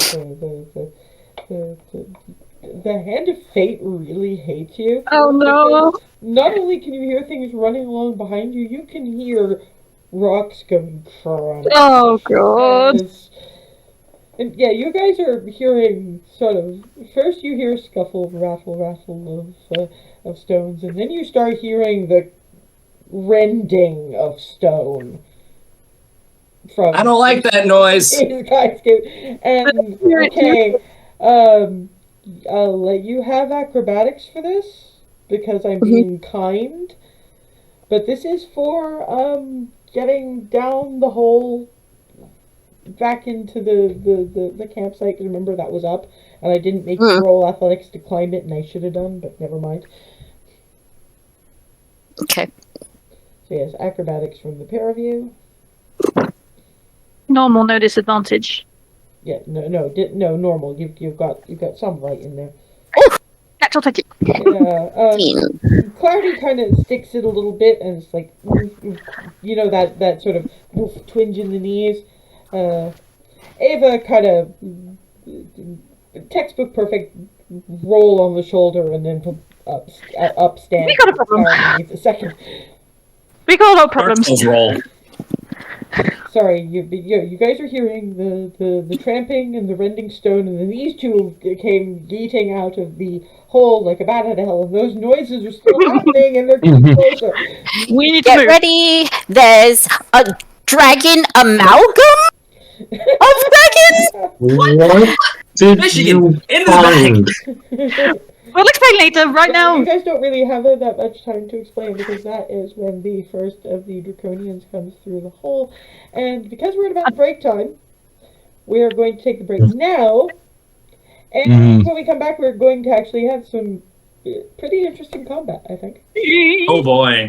the hand of fate really hates you. Oh, no. Because not only can you hear things running along behind you, you can hear rocks going crunch. Oh, God. And yeah, you guys are hearing sort of. First, you hear scuffle, rattle of stones, and then you start hearing the rending of stone. from I don't like that noise. his guy's game. And okay, I'll let you have acrobatics for this because I'm being kind. But this is for getting down the hole back into the campsite. 'Cause remember that was up, and I didn't make you roll athletics to climb it, and I should have done, but never mind. Okay. So yes, acrobatics from the pair of you. Normal, no disadvantage. Yeah, no, normal. You've got some light in there. Natural 20. Yeah, Clarity kind of sticks it a little bit, and it's like, you know, that sort of twinge in the knees. Ava kind of textbook perfect roll on the shoulder, and then up stands. We got a problem. Clarity needs a second. We got no problems. Dark Souls roll. Sorry, you guys are hearing the tramping and the rending stone, and then these two came yeeting out of the hole like a bat out of hell, and those noises are still happening, and they're getting closer. We need to Get move. ready. There's a dragon amalgam of dragons. What did Michigan, you into the find? We'll explain later. Right now. You guys don't really have that much time to explain, because that is when the first of the draconians comes through the hole, and because we're at about break time, we are going to take the break now, and when we come back, we're going to actually have some pretty interesting combat, I think. Oh boy.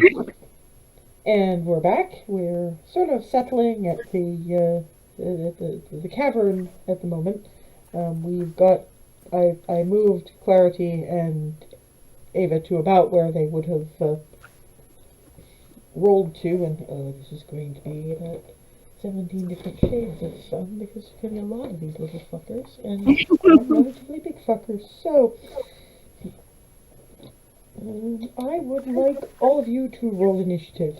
And we're back. We're sort of settling at the cavern at the moment. We've got. I moved Clarity and Ava to about where they would have rolled to, and this is going to be about 17 different shades of sun, because there's going to be a lot of these little fuckers, and relatively big fuckers. So, I would like all of you to roll initiative.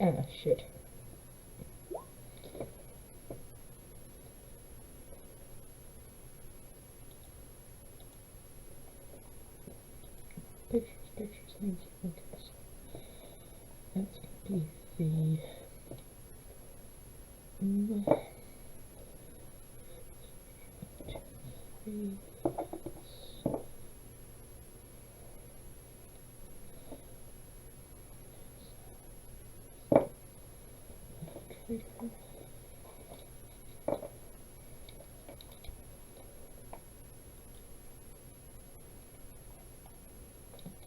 Ah, shit. Pictures, thank you. Okay, so that's gonna be the...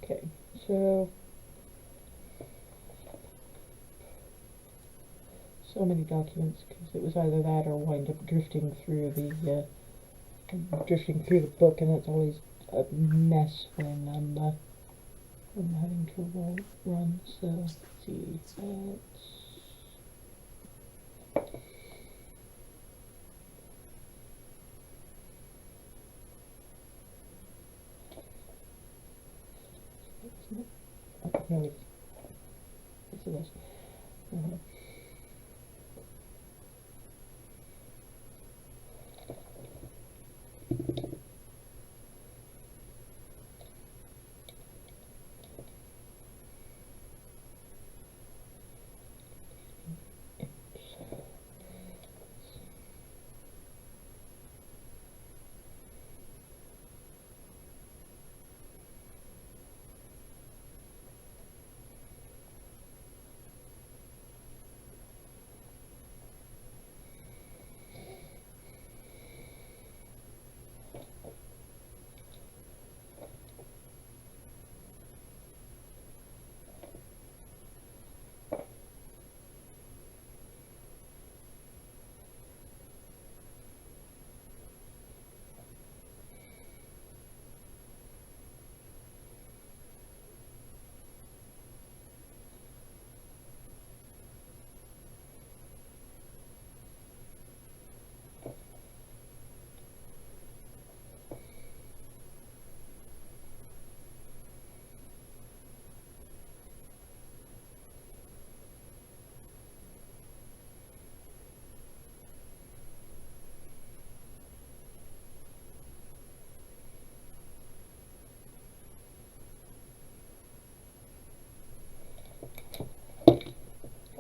Okay, so many documents, because it was either that or wind up drifting through the book, and that's always a mess when I'm having to run. So let's see. No, it's this.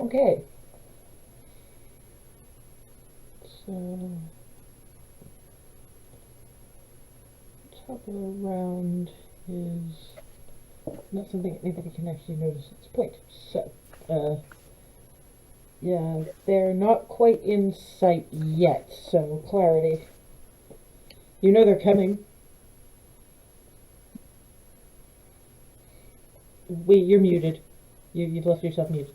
Okay. So, top of the round is not something anybody can actually notice at this point. So, yeah, they're not quite in sight yet, so clarity. You know they're coming. Wait, you're muted. You've left yourself muted.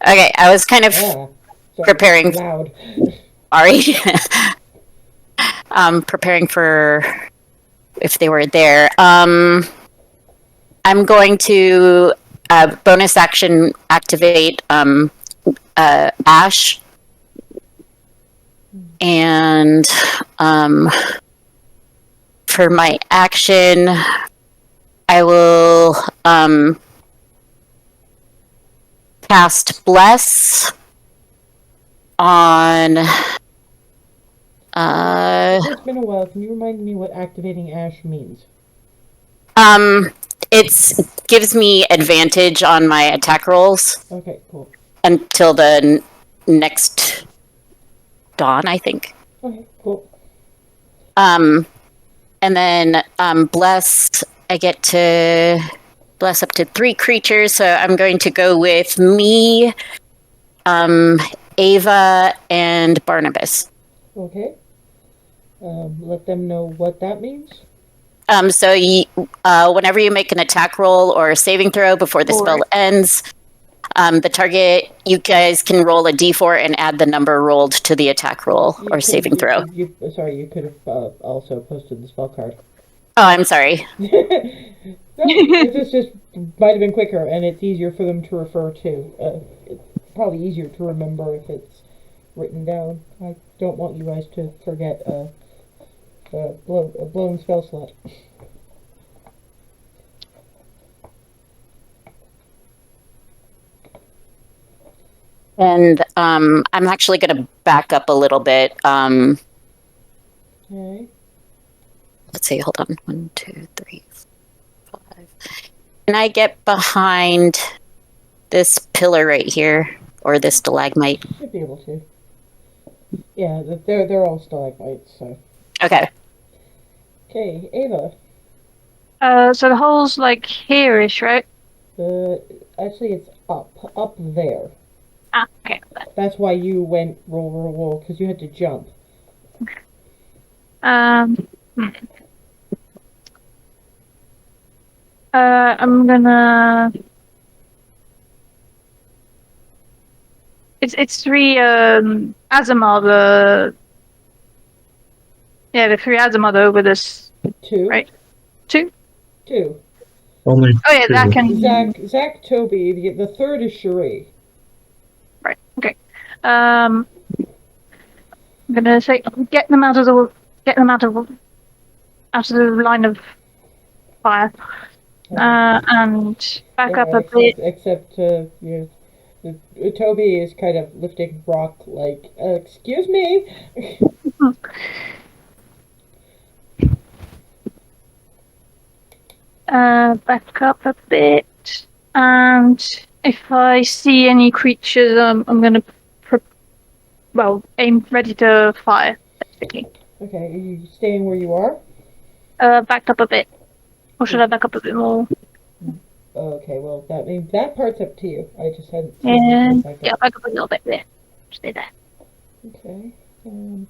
Okay, I was kind of Sorry, preparing. loud. Sorry. Preparing for if they were there. I'm going to bonus action activate Ash, and for my action, I will cast Bless on. It's been a while. Can you remind me what activating Ash means? It gives me advantage on my attack rolls Okay, cool. until the next dawn, I think. Okay, cool. And then bless, I get to bless up to 3 creatures, so I'm going to go with me, Ava, and Barnabas. Okay. Let them know what that means. So whenever you make an attack roll or a saving throw before the spell ends, the target, you guys can roll a d4 and add the number rolled to the attack roll or saving throw. Sorry, you could have also posted the spell card. Oh, I'm sorry. No, it just might have been quicker, and it's easier for them to refer to. It's probably easier to remember if it's written down. I don't want you guys to forget a blown spell slot. And I'm actually going to back up a little bit. Okay. Let's see, hold on. 1, 2, 3, 4, 5. Can I get behind this pillar right here, or this stalagmite? Should be able to. Yeah, they're all stalagmites, so. Okay. Okay, Ava. So the hole's like here-ish, right? Actually, it's up there. Ah, okay. That's why you went roll, because you had to jump. I'm gonna. It's 3 Azamar, the 3 Azamar over this, 2. right? 2? 2. Only Oh yeah, that can. Zach, Toby. The third is Cherie. Right. Okay. I'm gonna say get them out of the line of fire, and back up a bit. Except Toby is kind of lifting rock, like, excuse me. Back up a bit, and if I see any creatures, I'm gonna aim ready to fire. Basically. Okay, are you staying where you are? Back up a bit, or should I back up a bit more? Okay, well that part's up to you. I just hadn't. And back up a little bit there. Stay there. Okay. Yeah.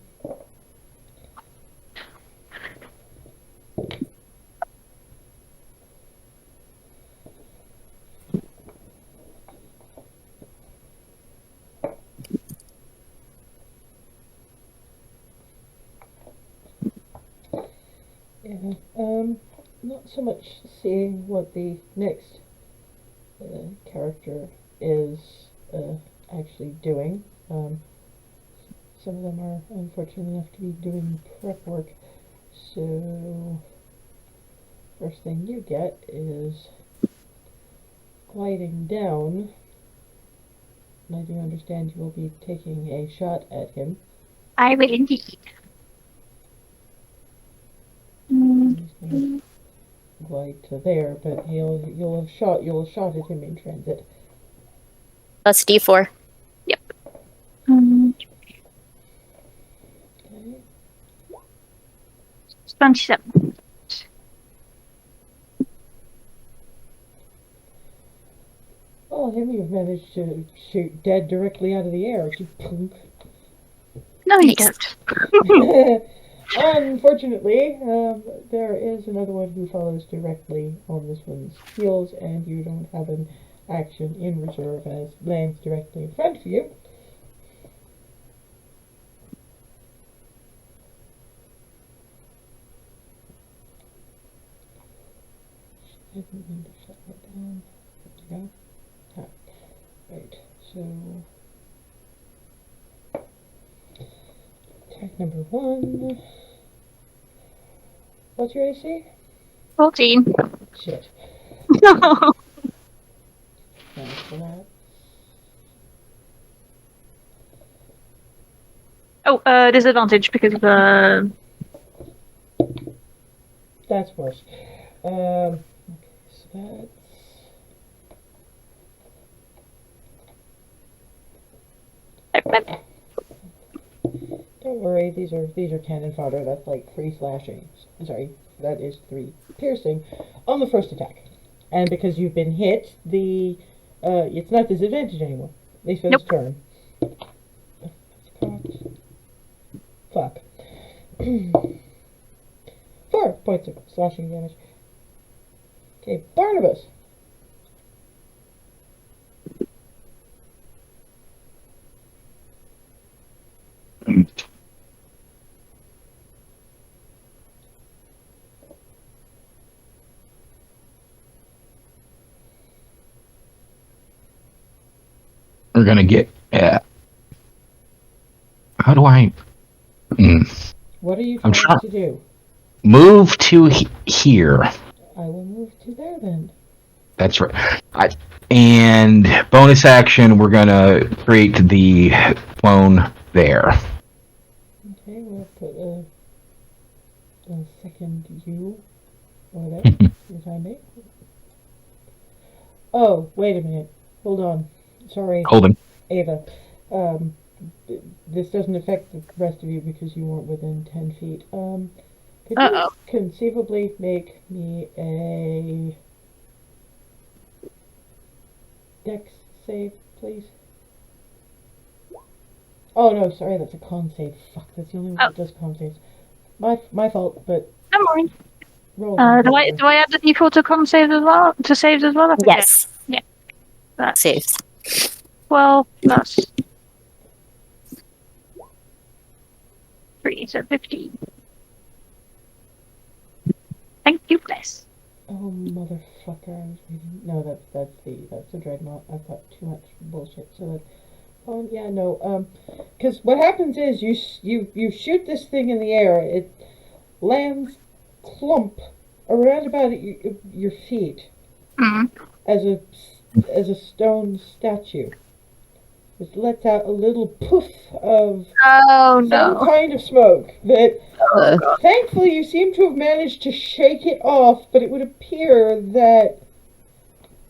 Not so much seeing what the next character is actually doing. Some of them are unfortunate enough to be doing prep work. So, first thing you get is gliding down. And I do understand you will be taking a shot at him. I will indeed. He's going to light there, but you'll have shot at him in transit. Plus D4. Mm, 27. Oh, him you've managed to shoot dead directly out of the air. You punk. No, you Nice. don't. Unfortunately, there is another one who follows directly on this one's heels, and you don't have an action in reserve as lands directly in front of you. I didn't mean to shut that down. There you go. Right, so attack number 1. What's your AC? 14. Shit. No. Thanks for that. Oh, disadvantage because of the... That's worse. Okay, so that's... Don't worry, these are cannon fodder. That's like 3 slashing. Sorry, that is 3 piercing on the first attack. And because you've been hit, it's not disadvantage anymore. At least for this turn. Fuck. 4 points of slashing damage. Okay, Barnabas. We're gonna get. How do I What are you I'm trying try- to do? move to here? I will move to there then. That's right. And bonus action, we're gonna create the clone there. Okay, we'll put a second U over there. For the time being. Oh, wait a minute. Hold on. Sorry, Holding. Ava. This doesn't affect the rest of you because you weren't within 10 feet. Could you Uh-oh. conceivably make me a Dex save, please? Oh no, sorry, that's a con save. Fuck, that's the only one that does con saves. My fault, but Don't worry. roll. Do I add the D4 to con saves as well? To saves as well? I think Yes. Yeah. That's Saves. 12 plus 3, so 15. Thank you, bless. Oh motherfucker! I was reading. No, that's the dreadnought. I've got too much bullshit. So that. Oh yeah, no. Because what happens is you shoot this thing in the air. It lands clump around about your feet Mm. as a stone statue. It lets out a little poof of Oh some no. kind of smoke that. Uh, Thankfully, you seem to have managed to shake it off, but it would appear that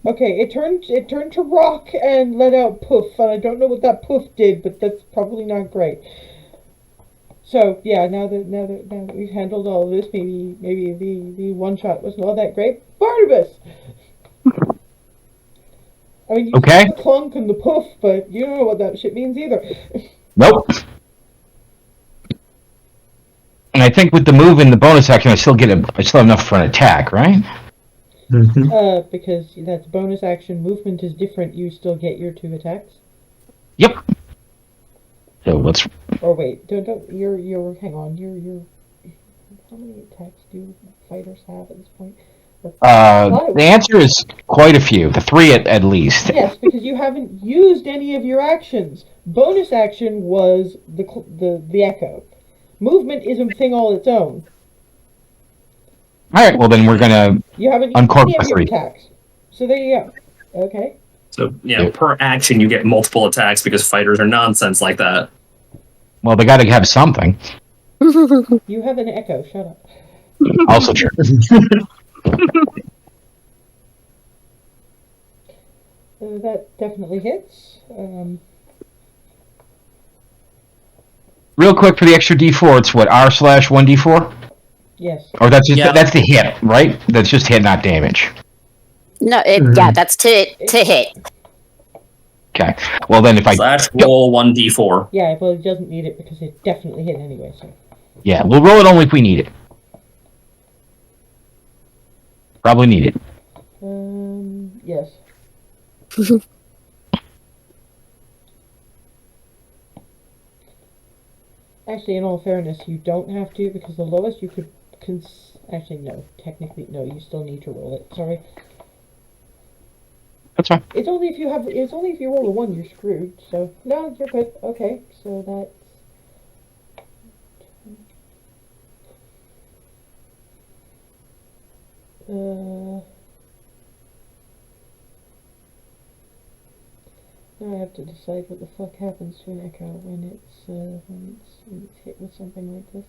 it turned to rock and let out poof, and I don't know what that poof did, but that's probably not great. So yeah, now that we've handled all of this, maybe the one shot wasn't all that great. Barnabas. I mean, you Okay. saw the clunk and the poof, but you don't know what that shit means either. Nope. And I think with the move and the bonus action, I still have enough for an attack, right? Mhm. Because that's bonus action. Movement is different. You still get your 2 attacks. Yep. So let's. Or wait, don't you're hang on. You're how many attacks do fighters have at this point? The answer is quite a few. The 3 at least. Yes, because you haven't used any of your actions. Bonus action was the echo. Movement is a thing all its own. All right. Well, then we're gonna. You haven't used Uncork any the of your 3. attacks. So there you go. Okay. So yeah, Yep. per action you get multiple attacks because fighters are nonsense like that. Well, they got to have something. You have an echo. Shut up. Also true. That definitely hits. Real quick for the extra D4, it's what, R/1D4? Yes. Or that's just Yeah. that's the hit, right? That's just hit, not damage. No, that's to hit. Okay. Well, then if I Slash roll 1d4. Yeah, well, it doesn't need it because it definitely hit anyway, so. yeah, we'll roll it only if we need it. Probably need it. Yes. Actually, in all fairness, you don't have to because the lowest you could actually, no. Technically, no. You still need to roll it. Sorry. That's fine. It's only if you roll a 1 you're screwed. So no, you're good. Okay, so that's. Now I have to decide what the fuck happens to an echo when it's hit with something like this.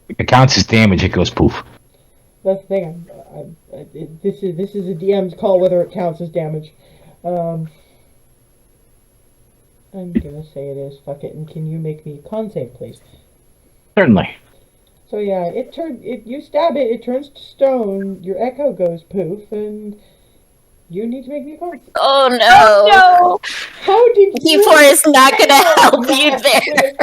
If it counts as damage, it goes poof. That's the thing. This is a DM's call whether it counts as damage. I'm gonna say it is. Fuck it. And can you make me a con save, please? Certainly. So yeah, you stab it, it turns to stone. Your echo goes poof, and you need to make me a con save. Oh no! No! How did you? D4 is not gonna help you there.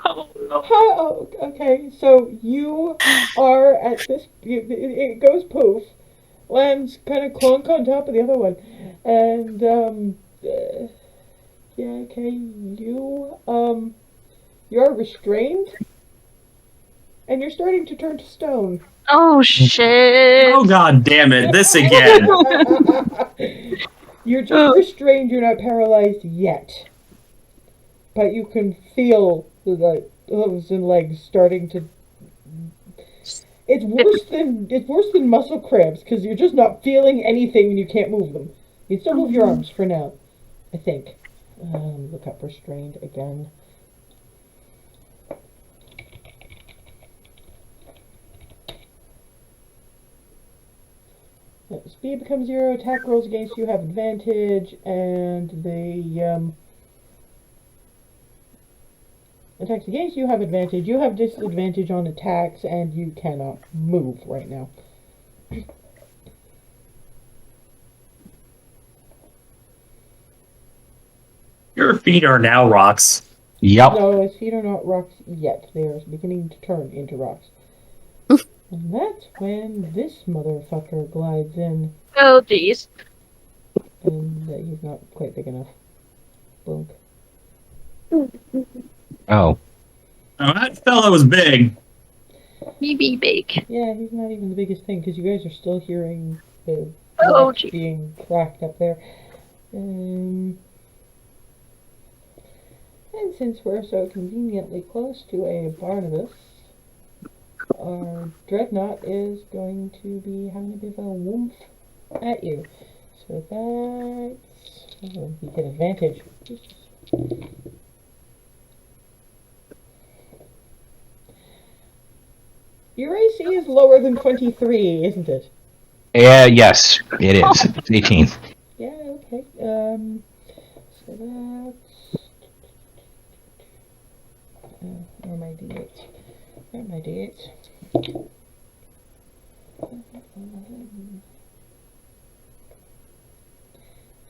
Oh no. Oh, okay, so you are at this. It goes poof, lands kind of clunk on top of the other one, and yeah, okay, you're restrained, and you're starting to turn to stone. Oh shit. Oh god damn it, this again. You're just restrained. You're not paralyzed yet, but you can feel the hooves and legs starting to. It's worse than muscle cramps because you're just not feeling anything and you can't move them. You can still move your arms for now, I think. Look up restrained again. Speed becomes 0. Attack rolls against you have advantage, and the attacks against you have advantage. You have disadvantage on attacks, and you cannot move right now. Your feet are now rocks. Yep. No, his feet are not rocks yet. They are beginning to turn into rocks. And that's when this motherfucker glides in, Oh jeez. and he's not quite big enough. Blunk. Oh. Oh, that fellow was big. Maybe big. Yeah, he's not even the biggest thing, because you guys are still hearing the Oh, rocks gee. being cracked up there. And since we're so conveniently close to a Barnabas, our Dreadnought is going to be having a bit of a woomph at you. So that's... Oh, you get advantage. Your AC is lower than 23, isn't it? Yes, it is. It's 18. Yeah, okay. So that's... where are my d8s? Where are my d8s?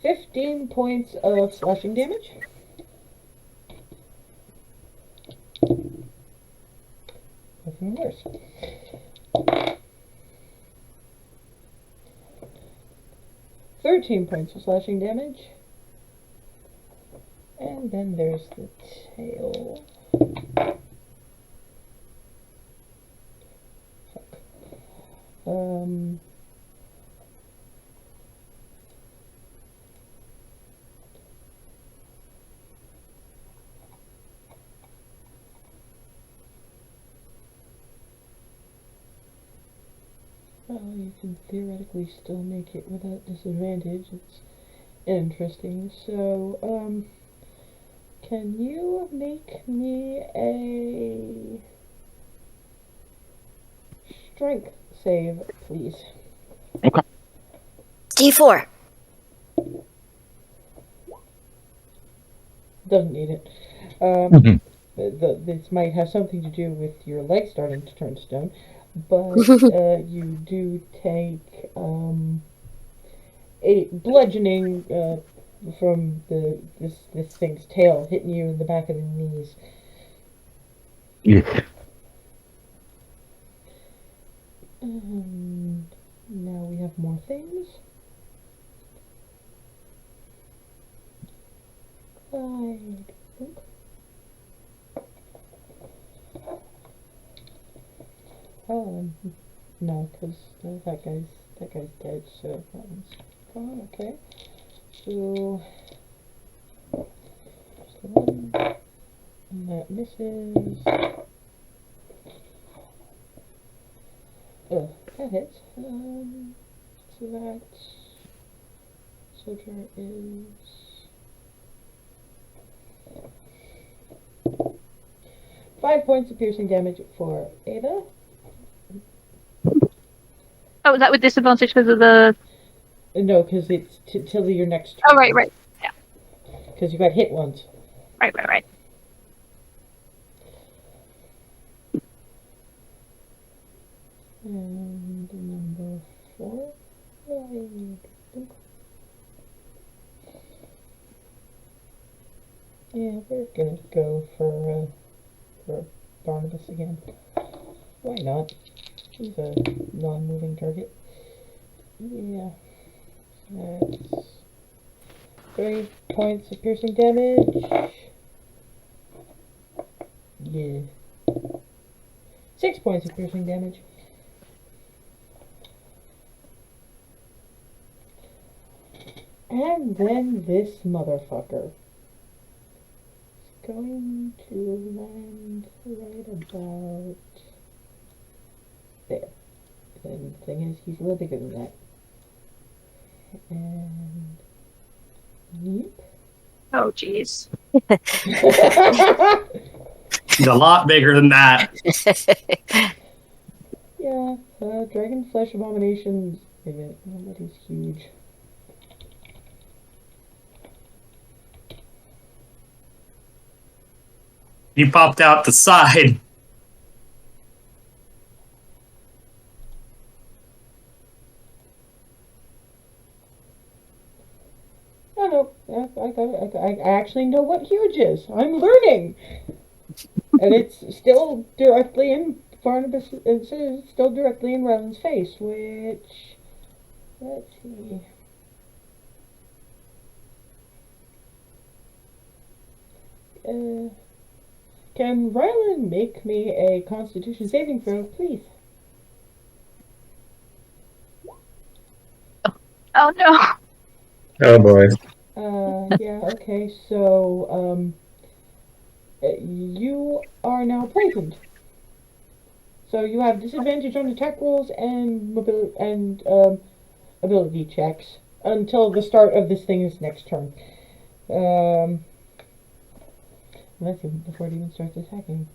15 points of slashing damage. Nothing worse. £13 of slashing damage. And then there's the tail. Fuck. Well, you can theoretically still make it without disadvantage. It's interesting. So, can you make me a strength save, please. D4. Doesn't need it. Mhm. This might have something to do with your leg starting to turn to stone, but you do take a bludgeoning from this thing's tail hitting you in the back of the knees. Yeah. Now we have more things. 5. No, because that guy's dead, so that one's gone. Okay, so just the one, and that misses. That hits. So that soldier is 5 points of piercing damage for Ada. Oh, is that with disadvantage because of the... No, because it's till your next turn. Oh, right. Yeah. Because you got hit once. Right. And number 4. Yeah, we're gonna go for Barnabas again. Why not? He's a non-moving target. Yeah. That's 3 points of piercing damage. Yeah. 6 points of piercing damage. And then this motherfucker is going to land right about there. And the thing is, he's a little bigger than that. And yep. Oh, jeez. He's a lot bigger than that. Yeah, dragon flesh abominations. Nobody's huge. He popped out the side. Oh no, I actually know what huge is. I'm learning, and it's still directly in Barnabas. It's still directly in Ryland's face. Which, let's see. Can Ryland make me a Constitution saving throw, please? Oh, no. Oh boy. Yeah, okay, so, you are now poisoned. So you have disadvantage on attack rolls and ability checks until the start of this thing's next turn. Let's see, before it even starts attacking.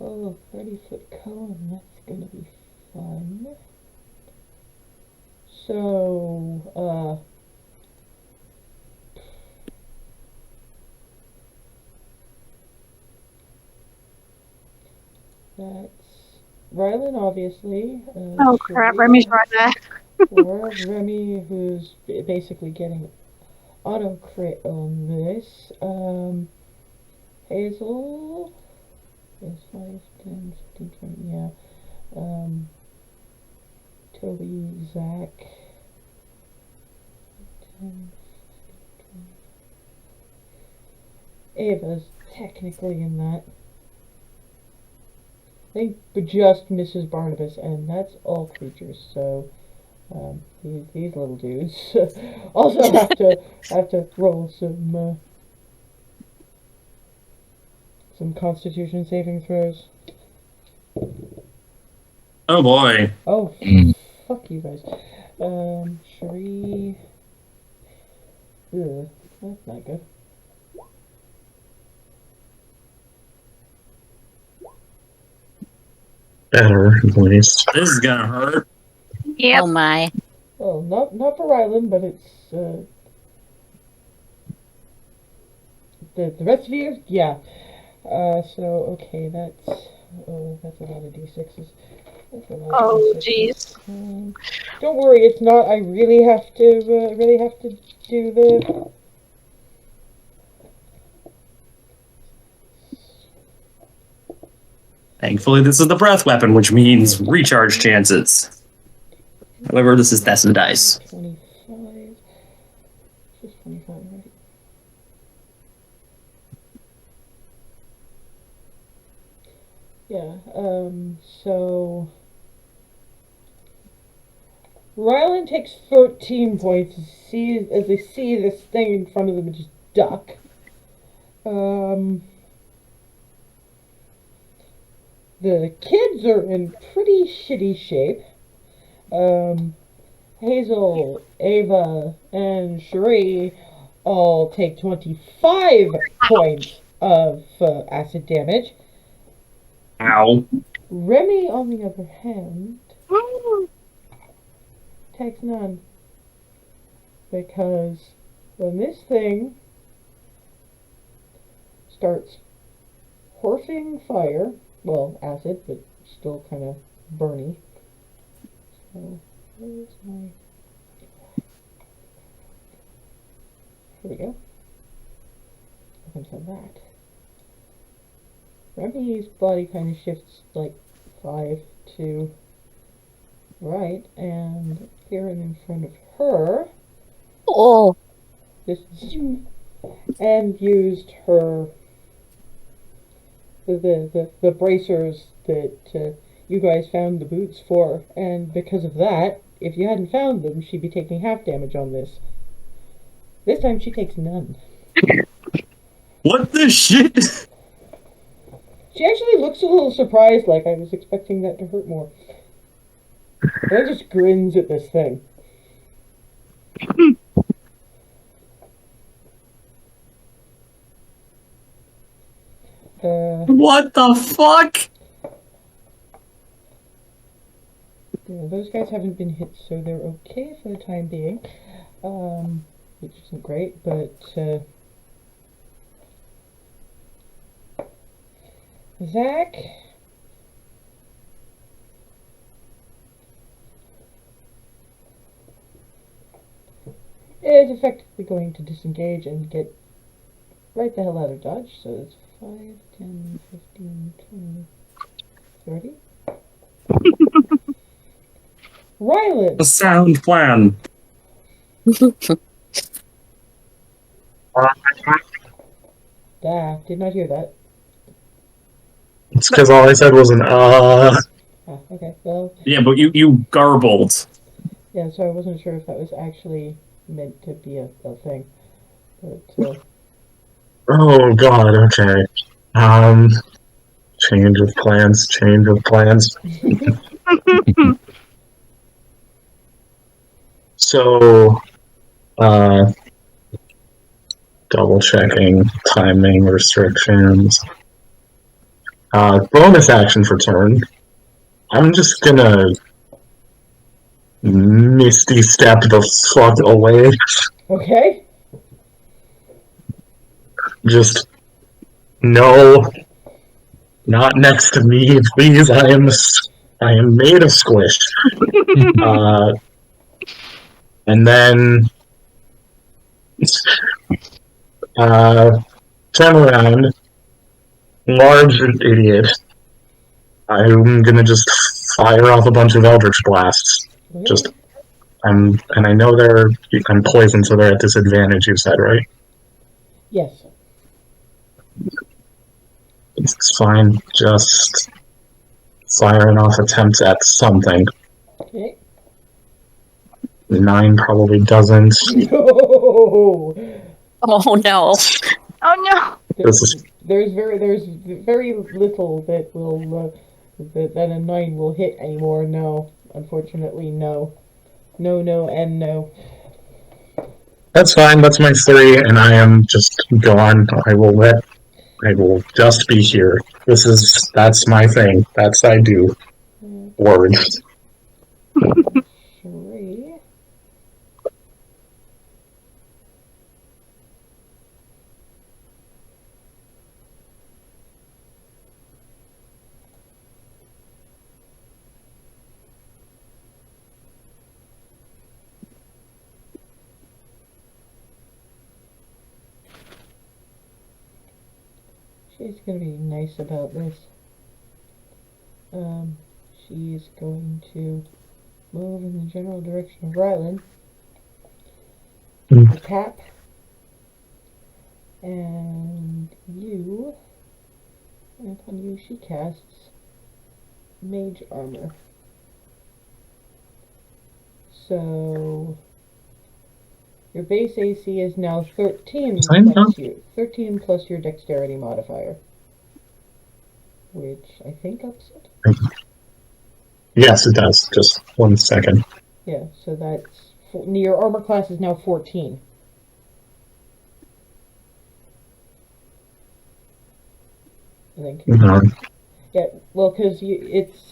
Oh, 30-foot cone, that's gonna be fun. So, that's Rylan, obviously. Oh, crap. Remi's right there. Or Remi, who's basically getting auto crit on this. Hazel is 5, 10, 15, 20, yeah. Toby, Zach. 10, 15, 20. Ava's technically in that. I think but just Mrs. Barnabas, and that's all creatures, so these little dudes also have to roll some Constitution saving throws. Oh boy. Oh, fuck you guys. Sheree. Ugh. That's not good. Better, at least. This is gonna hurt. Yep. Oh my. Well, not for Rylan, but it's the rest of you, yeah. So okay, that's a lot of d6s. That's a lot Oh, of d6s. jeez. Don't worry, it's not. I really have to do the. Thankfully, this is the breath weapon, which means recharge chances. However, this is death and dice. 25. Just 25, right? Yeah. So Rylan takes 13 points as they see this thing in front of them just duck. The kids are in pretty shitty shape. Hazel, Ava, and Cherie all take 25 points of acid damage. Ow. Remi, on the other hand, takes none. Because when this thing starts horfing fire, well, acid, but still kind of burny. So, where's my... Here we go. Opens on that. Remi's body kind of shifts like 5 to right, and appearing in front of her, Oh. just and used her the bracers that you guys found the boots for, and because of that, if you hadn't found them, she'd be taking half damage on this. This time she takes none. What the shit? She actually looks a little surprised, like I was expecting that to hurt more. And just grins at this thing. What the fuck? Yeah, those guys haven't been hit, so they're okay for the time being. Which isn't great, but Zach is effectively going to disengage and get right the hell out of dodge, so it's 5, 10, 15, 20, 30. Rylan! A sound plan. Did not hear that. It's because all I said was an Ah, okay, well, Yeah, but you garbled. yeah, so I wasn't sure if that was actually meant to be a thing. But, Oh god, okay. Change of plans, change of plans. So, double checking timing restrictions. Bonus action for turn. I'm just gonna misty step the fuck away. okay. Just no, not next to me, please. I am made of squish. And then turn around, large idiot. I'm gonna just fire off a bunch of Eldritch Blasts. Just, and I know I'm poisoned, so they're at disadvantage, you said, right? Yes. It's fine, just firing off attempts at something. Okay. 9 probably doesn't. No! Oh no. Oh no. There's very little that will that a 9 will hit anymore. No, unfortunately, no, and no. That's fine. That's my 3, and I am just gone. I will just be here. That's my thing. That's I do. Words. 3. She's going to be nice about this. She's going to move in the general direction of Rylan. Tap. And upon you, she casts Mage Armor. So, your base AC is now 13 13 plus your Dexterity modifier. Which I think ups it. Yes, it does. Just 1 second. Yeah, so that's... Your armor class is now 14. I think. Yeah, well, because it's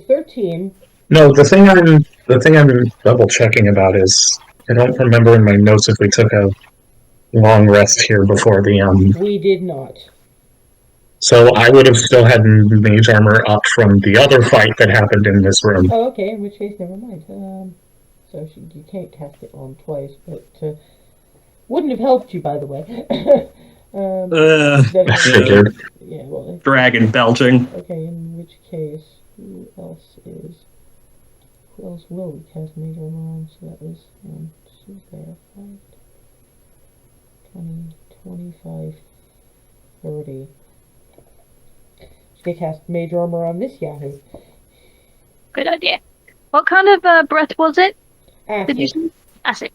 13. No, the thing I'm double checking about is I don't remember in my notes if we took a long rest here before the We did not. So I would have still had mage armor up from the other fight that happened in this room. Oh, okay. In which case, never mind. So you can't cast it on twice, but wouldn't have helped you, by the way. Figured. Yeah, well. Dragon belching. Okay, in which case, who else will we cast mage armor on? So that was 1, 2 there, 5, 20, 25, 30. They cast mage armor on this Yahoo. Good idea. What kind of breath was it? Acid. Did you say? Acid.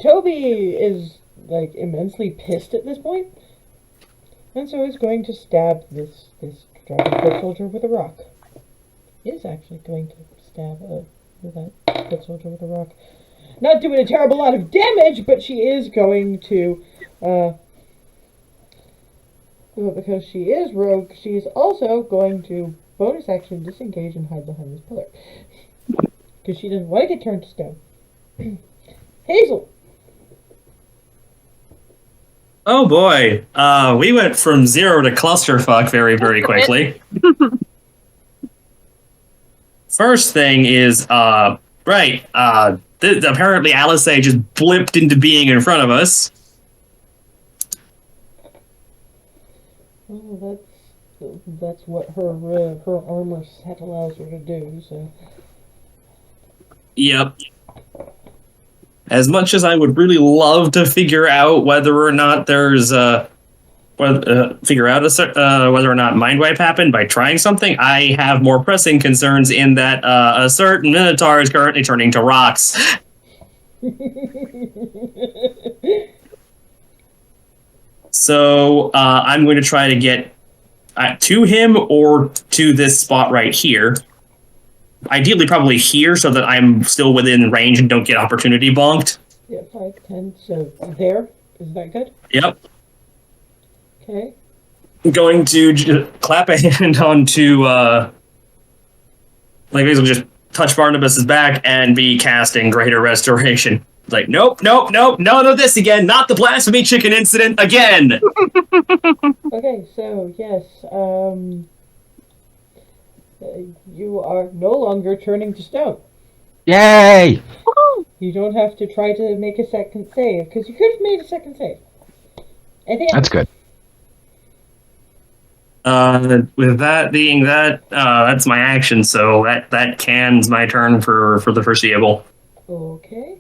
Toby is like immensely pissed at this point, and so he's going to stab this dragon foot soldier with a rock. He is actually going to stab that foot soldier with a rock. Not doing a terrible lot of damage, but she is going to, because she is rogue, she's also going to bonus action disengage and hide behind this pillar. Because she doesn't want to get turned to stone. Hazel! Oh boy, we went from 0 to clusterfuck very, very quickly. First thing is, apparently Alice just blipped into being in front of us. Well, that's what her armor set allows her to do, so... Yep. As much as I would really love to figure out whether or not there's whether or not mind wipe happened by trying something, I have more pressing concerns in that a certain Minotaur is currently turning to rocks. So I'm going to try to get to him or to this spot right here. Ideally, probably here, so that I'm still within range and don't get opportunity bonked. Yeah, 5, 10, so there. Is that good? Yep. Okay. I'm going to clap a hand onto, basically just touch Barnabas's back and be casting Greater Restoration. Like, nope, none of this again. Not the blasphemy chicken incident again. Okay, so, yes, you are no longer turning to stone. Yay! You don't have to try to make a second save, because you could have made a second save. That's good. With that being that's my action, so that cans my turn for the foreseeable. Okay.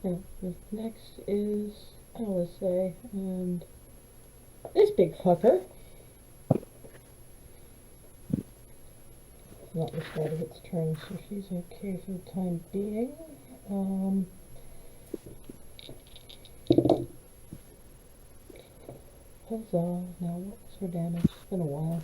So the next is Alice, and this big fucker. Not the start of its turn, so she's okay for the time being. Huzzah. Now, what was her damage? It's been a while.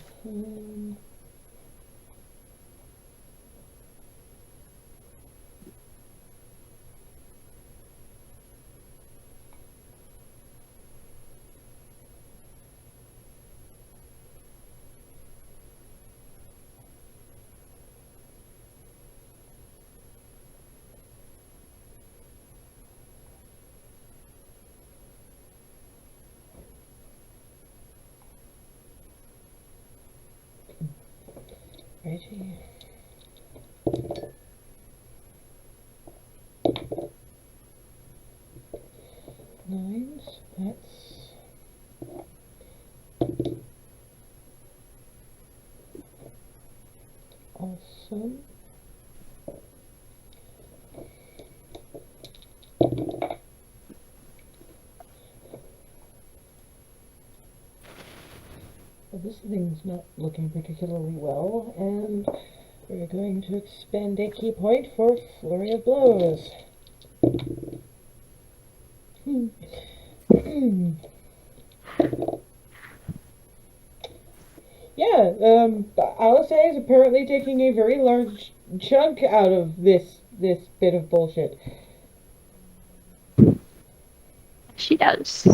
Righty. Nines, that's awesome. Well, this thing's not looking particularly well, and we're going to expend a key point for Flurry of Blows. Yeah, Alice is apparently taking a very large chunk out of this bit of bullshit. She does.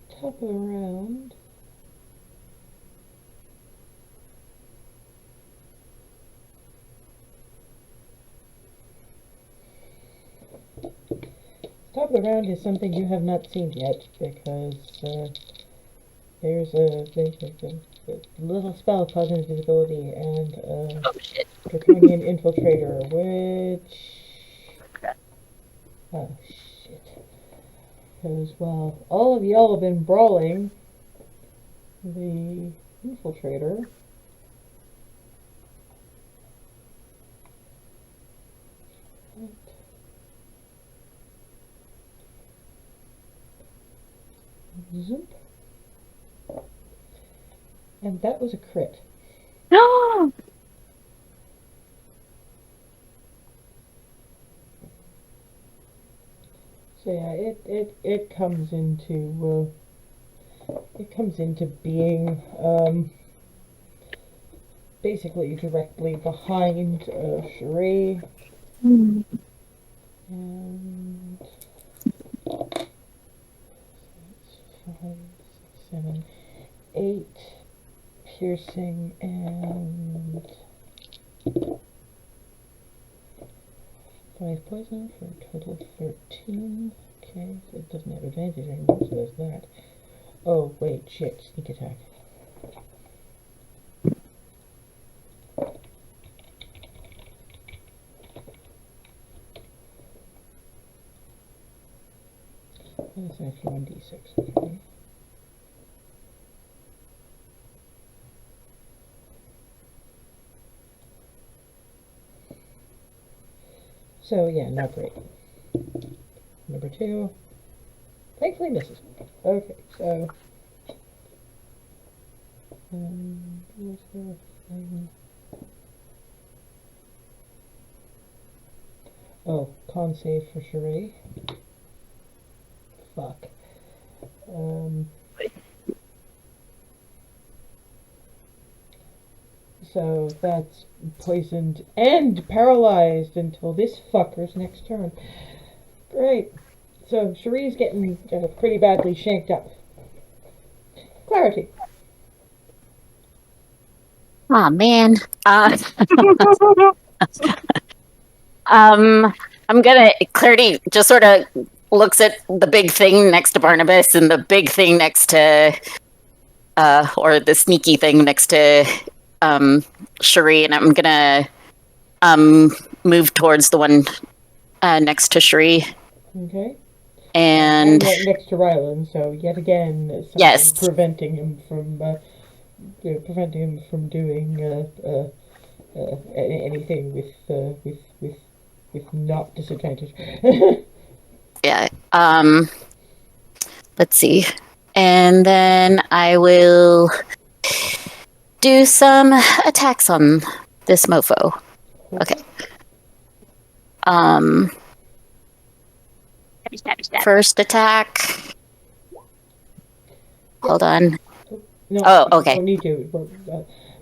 Top of the round. Top of the round is something you have not seen yet, because there's a little spell of cognitive visibility and Oh shit. draconian infiltrator, which oh shit. Because while all of y'all have been brawling, the infiltrator zoop. And that was a crit. No! So yeah, it comes into being basically directly behind Cherie. Hmm. And that's 5, 6, 7, 8 piercing and 5 poison for a total of 13. Okay, so it doesn't have advantage anymore, so there's that. Oh, wait, shit, sneak attack. That's actually 1d6, okay. So, yeah, not great. Number 2. Thankfully misses. Okay, so... what's the thing? Oh, con save for Cherie. Fuck. So that's poisoned and paralyzed until this fucker's next turn. Great. So Cherie's getting pretty badly shanked up. Clarity. Aw, man. I'm gonna Clarity just sort of looks at the big thing next to Barnabas and the big thing next to or the sneaky thing next to Cherie, and I'm gonna move towards the one next to Cherie. Okay. And next to Rylan, so yet again something yes, preventing him from prevent him from doing anything with not disadvantage. Yeah. Let's see. And then I will do some attacks on this mofo. Okay. First attack. Hold on. No, Oh, okay. You don't need to.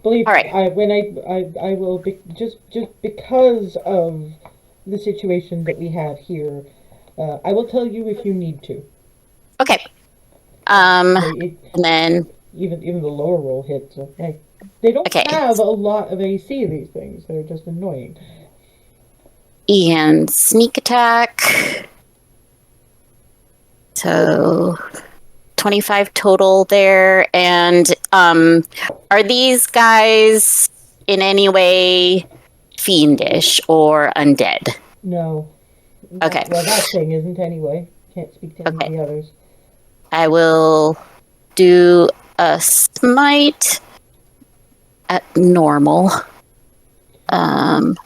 Believe All me, right. I will just because of the situation that we have here. I will tell you if you need to. Okay. And then even the lower roll hits. Okay. They don't Okay. have a lot of AC. These things. They're just annoying. and sneak attack. So 25 total there. And are these guys in any way fiendish or undead? No. Okay. Well, that thing isn't anyway. Can't speak to any of the others. I will do a smite at normal. And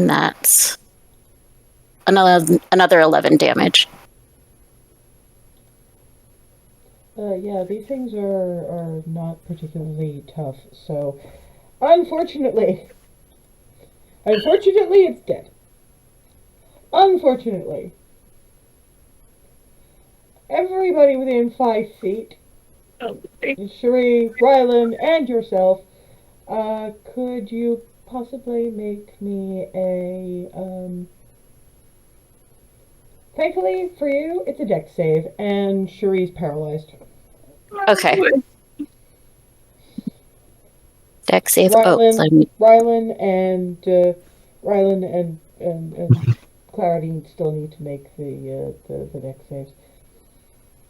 that's another 11 damage. Yeah, these things are not particularly tough. So, unfortunately, it's dead. Unfortunately, everybody within 5 feet, Cherie, Rylan, and yourself, could you possibly make me a, thankfully for you, it's a dex save, and Cherie's paralyzed. Okay. Dex save. Rylan and Clarity still need to make the dex saves.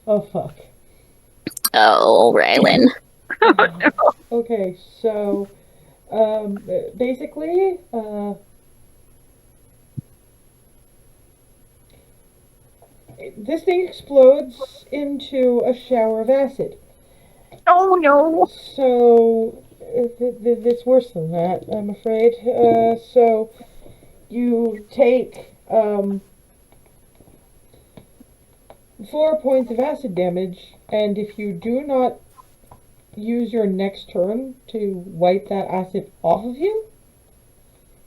Oh fuck. Oh, Rylan. Okay, so basically, this thing explodes into a shower of acid. Oh no! So it's worse than that, I'm afraid. So you take 4 points of acid damage, and if you do not use your next turn to wipe that acid off of you,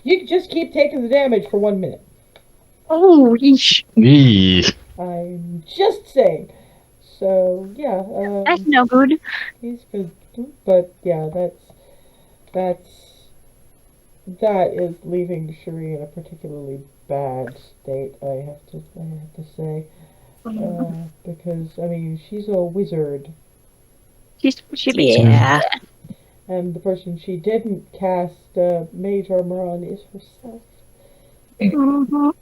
you just keep taking the damage for 1 minute. Oh, yeesh. I'm just saying. So yeah, That's no good. he's good, but yeah, that is leaving Cherie in a particularly bad state. I have to say, because I mean she's a wizard, Yeah. and the person she didn't cast mage armor on is herself. Mhm.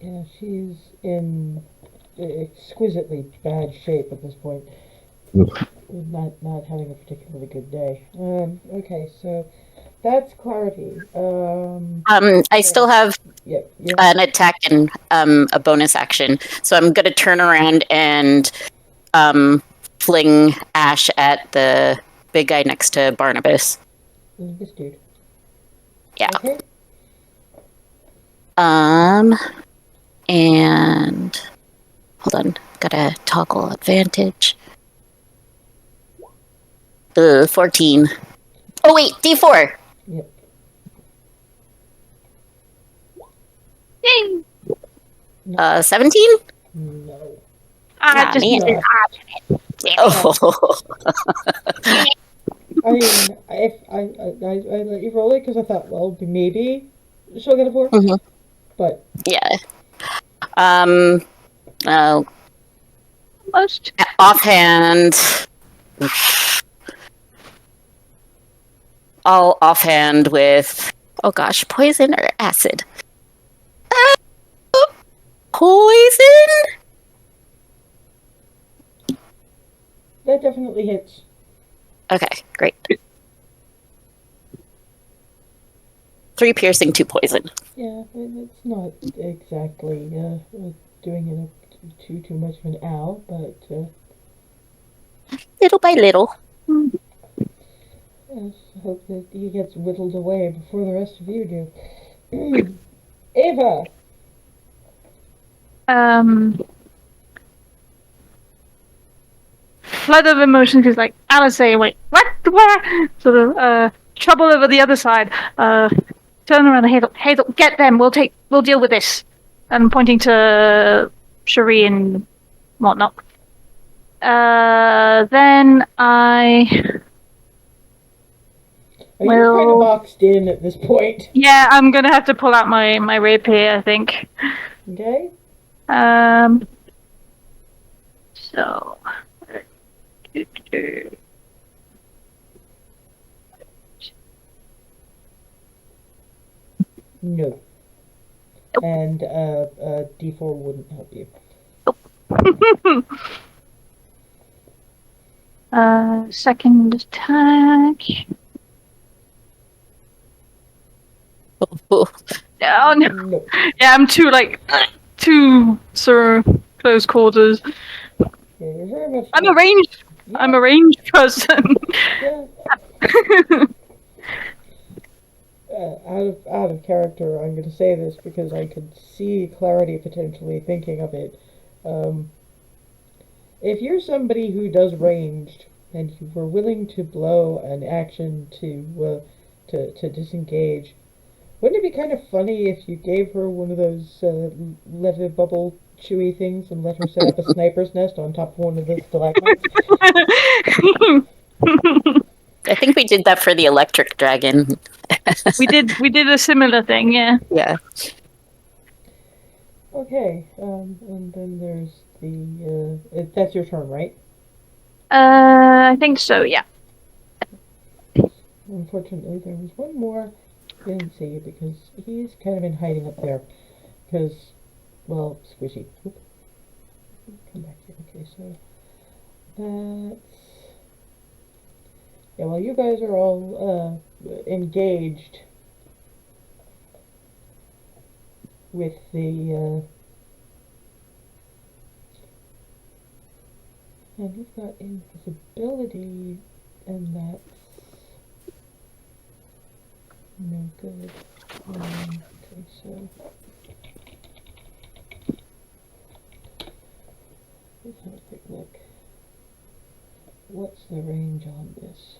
Yeah, she's in exquisitely bad shape at this point. Not having a particularly good day. Okay, so that's Clarity. I still have Yep. an attack and a bonus action. So I'm going to turn around and fling Ash at the big guy next to Barnabas. This dude. Yeah. Okay. And hold on, gotta toggle advantage. 14. Oh wait, D4. Yep. Yay! 17. No. I just man. missed it. Oh. I mean, if I let you roll it because I thought, well, maybe she'll get a 4. Mhm. But Yeah. Uh, Most. offhand, I'll offhand with, oh gosh, poison or acid? Poison? that definitely hits. Okay, great. 3 piercing, 2 poison. Yeah, it's not exactly doing it too much of an owl, but Little by little. yes, I hope that he gets whittled away before the rest of you do. Ava! Flood of emotions because like Alice saying, wait, what? Where? Sort of trouble over the other side. Turn around and Hazel, get them. We'll deal with this. And pointing to Cherie and whatnot. Then I Are you kind of boxed in at this point? I'm gonna have to pull out my rapier, I think. Okay? So No. And D4 wouldn't help you. second attack. Oh no. No. Yeah, I'm too sort of close quarters. Yeah, you're very much I'm a ranged person. Yeah. Out of character, I'm going to say this because I could see Clarity potentially thinking of it. If you're somebody who does ranged and you were willing to blow an action to disengage, wouldn't it be kind of funny if you gave her one of those leather bubble chewy things and let her set up a sniper's nest on top of one of the stalagmites? I think we did that for the electric dragon. we did a similar thing, yeah. Yeah. Okay, and then there's the that's your turn, right? I think so, yeah. Unfortunately, there was one more. Didn't see it because he's kind of been hiding up there. Because, well, squishy. Oop. Come back here. Okay, so that's yeah. Well, you guys are all engaged with the. And you've got invisibility, and that's no good. Okay, so let's have a quick look. What's the range on this?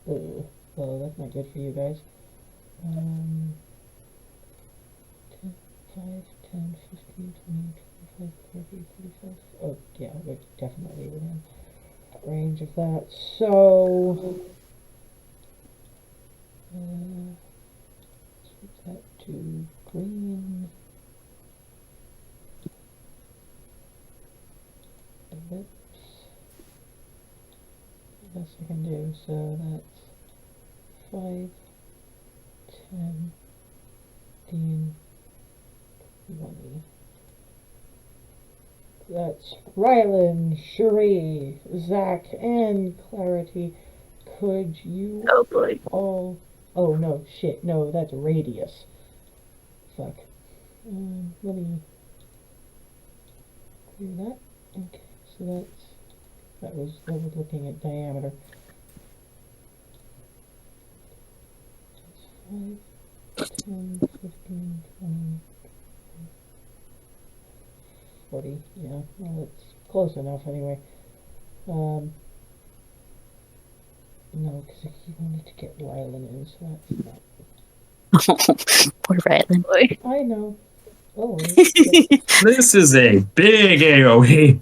Well, that's not good for you guys. 5, 10, 15, 20, 25, 30, 35. Oh, yeah, we're definitely within range of that. So, switch that to green. Ellipse. The best I can do. So that's 5, 10, 15, 20. That's Rylan, Cherie, Zach, and Clarity. Could you Oh boy. all... Oh, no, shit. No, that's radius. Fuck. Let me clear that. Okay, so that was looking at diameter. That's 5, 10, 15, 20, 40. Yeah, well, it's close enough anyway. No, because he wanted to get Rylan in, so that's not... Poor Rylan. I know. Oh, This is a big AoE.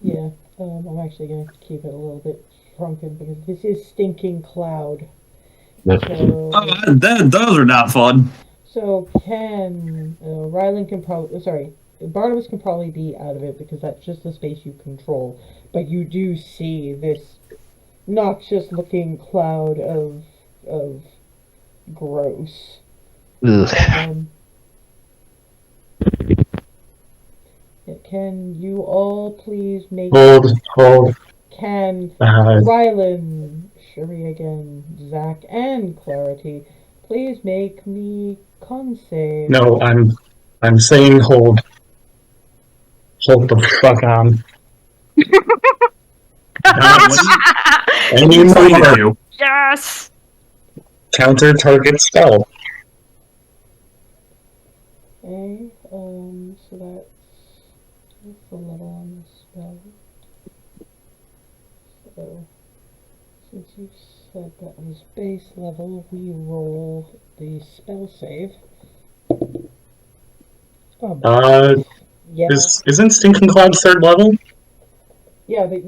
yeah. I'm actually going to keep it a little bit shrunken because this is Stinking Cloud. So, Oh, those are not fun. So can Rylan can probably Barnabas can probably be out of it because that's just the space you control. But you do see this noxious looking cloud of gross. Ugh. Can you all please make Hold. can Uh, Rylan, Sherry again, Zach, and Clarity please make me con save? no, I'm saying hold. Hold the fuck on. Not What are you trying to anymore. do? Yes. Counter target spell. Okay, so what's the level on this spell? So, since you said that was base level, we roll the spell save. Oh, yeah. Isn't Stinking Cloud 3rd level? Yeah, but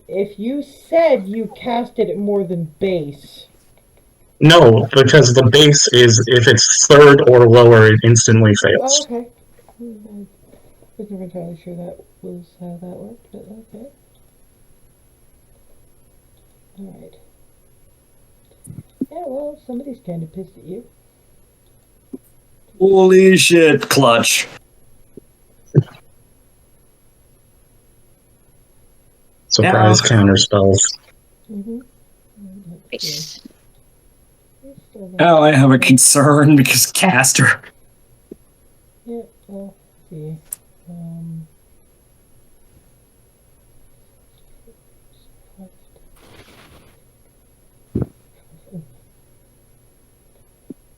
if you said you cast it at more than base. No, because the base is if it's 3rd or lower, it instantly Oh, fails. okay. I was never entirely sure that was how that worked, but okay. Alright. Yeah, well, somebody's kind of pissed at you. Holy shit, clutch. Surprise counter spells. Mm-hmm. Nice. Now I have a concern because caster. Yeah, well, see.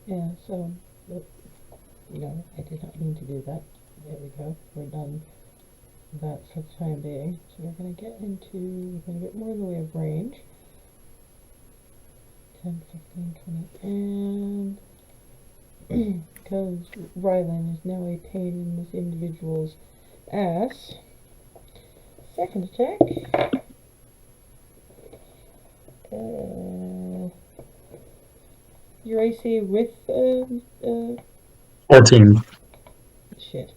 Yeah, so, no, I did not mean to do that. There we go. We're done with that for the time being. So we're going to get more in the way of range. 10, 15, 20, and because Rylan is now a pain in this individual's ass. Second attack. Your AC with 14. shit.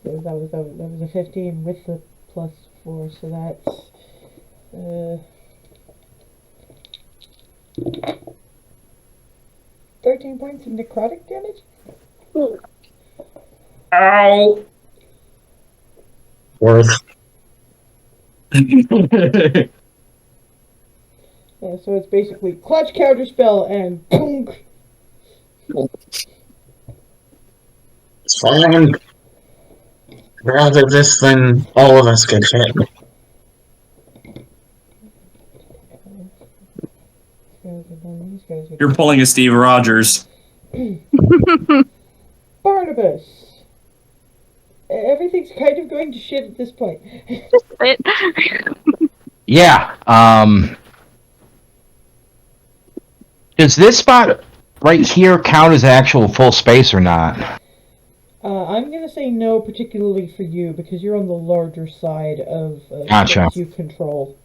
So that was a 15 with the +4, so that's 13 points of necrotic damage. Ow! Worth. Yeah, so it's basically clutch, counterspell, and punk. It's fine. Rather this than all of us get hit. You're pulling a Steve Rogers. Barnabas. Everything's kind of going to shit at this point. Yeah. Does this spot right here count as actual full space or not? I'm gonna say no, particularly for you, because you're on the larger side of Gotcha. space you control.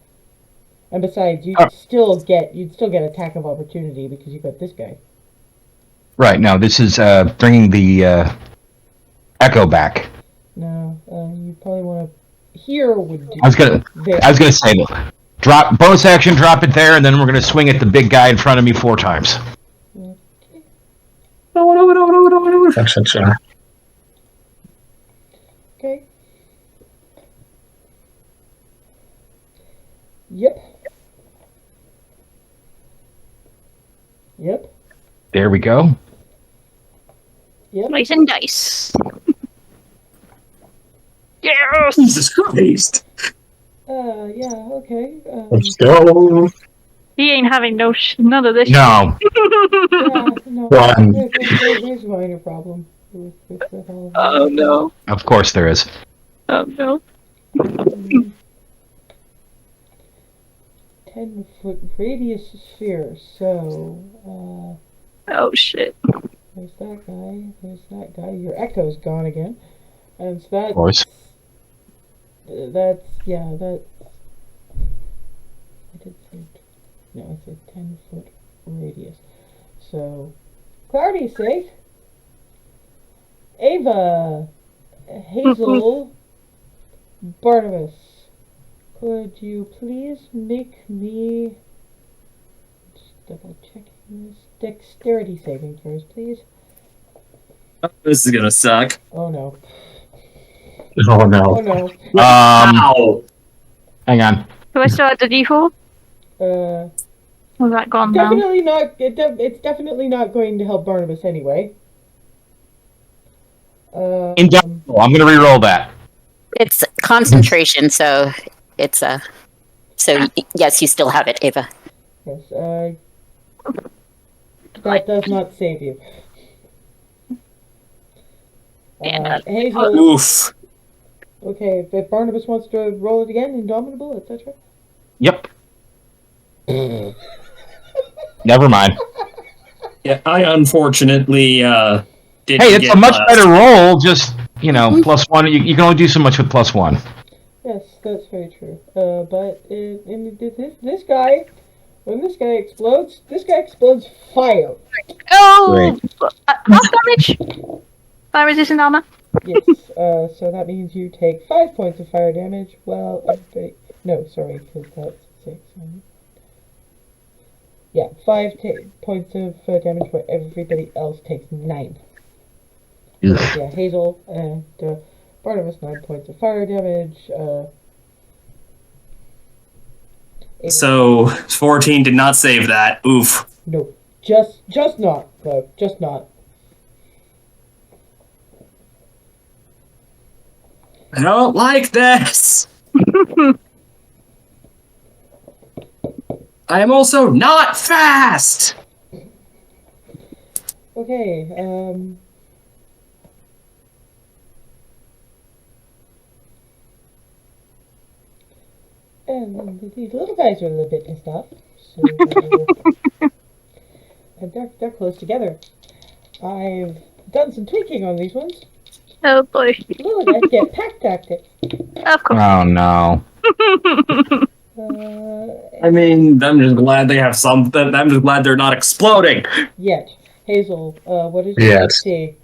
And besides, you'd Oh. still get attack of opportunity because you got this guy. Right. No, this is bringing the echo back. No, you probably want to. Here would do. I was gonna say, drop bonus action, drop it there, and then we're gonna swing at the big guy in front of me 4 times. Okay. Etc. Okay. Yep. Yep. There we go. Yep. Nice and dice. Yes. Jesus Christ. Yeah. Okay. Let's go. He ain't having none of this. No. Yeah. No. Run. There's a minor problem with all of Oh that. no. Of course there is. Oh no. 10-foot radius sphere. So. Oh shit. There's that guy. There's that guy. Your echo's gone again. And so that. Of course. That's. Yeah, that's. I did say. No, I said 10-foot radius. So, clarity's sake, Ava, Hazel, Barnabas, could you please make me just double checking this dexterity saving throws, please? This is gonna suck. Oh no. Oh no. Oh no. Ow! Hang on. Do I still have the D4? Uh, Or is that gone now? definitely not. It's definitely not going to help Barnabas anyway. Indestructible. I'm gonna re-roll that. It's concentration, so it's a. So yes, you still have it, Ava. Yes. That does not save you. Hazel. Oof. Okay, if Barnabas wants to roll it again, Indomitable, etc. Yep. Never mind. Yeah, I unfortunately didn't Hey, it's get a much last. better roll. Just plus one. You can only do so much with plus one. Yes, that's very true. But this guy, when this guy explodes fire. Oh! Half damage? Fire resistant armor? Yes, so that means you take 5 points of fire damage. Well, no, sorry, because that's 6. Yeah, 5 points of damage where everybody else takes 9. Yeah, Hazel and Barnabas 9 points of fire damage. So 14 did not save that. Oof. No, just not, though, just not. I don't like this. I am also not fast. Okay, and these little guys are a little bit pissed off, so and they're close together. I've done some tweaking on these ones. Oh boy. Little guys get pack tactics. Of course. Oh no. I mean, I'm just glad they have something. I'm just glad they're not exploding. Yet. Hazel, what did you Yes. see?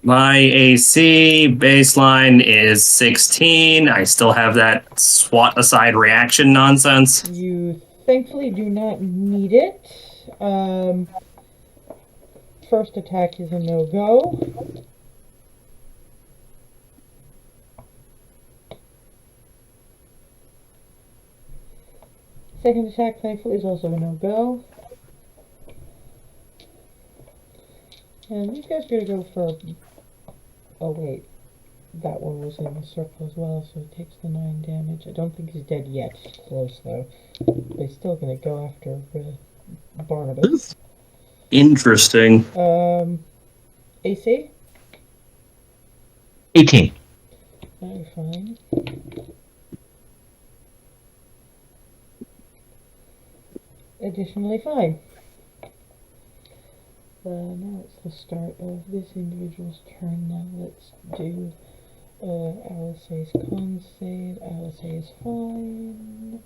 My AC baseline is 16. I still have that SWAT aside reaction nonsense. You thankfully do not need it. First attack is a no-go. Second attack, thankfully, is also a no-go. And these guys are gonna go for... Oh, wait. That one was in the circle as well, so it takes the 9 damage. I don't think he's dead yet. Close, though. They're still gonna go after Barnabas. Interesting. AC? 18. No, you're fine. Additionally fine. Now it's the start of this individual's turn. Now let's do Alice's con save. Alice is fine.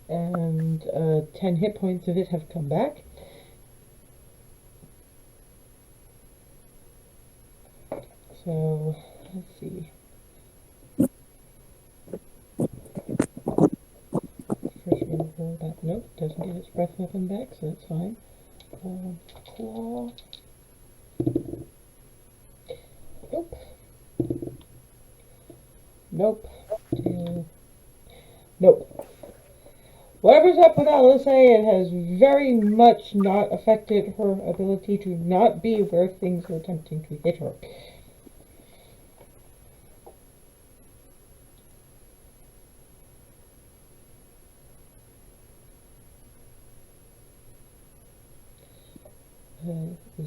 And 10 hit points of it have come back. So, let's see. First we'll roll that. Nope, doesn't get its breath weapon back, so that's fine. Claw. Nope. Nope. Nope. Whatever's up with Alice, it has very much not affected her ability to not be where things are attempting to hit her.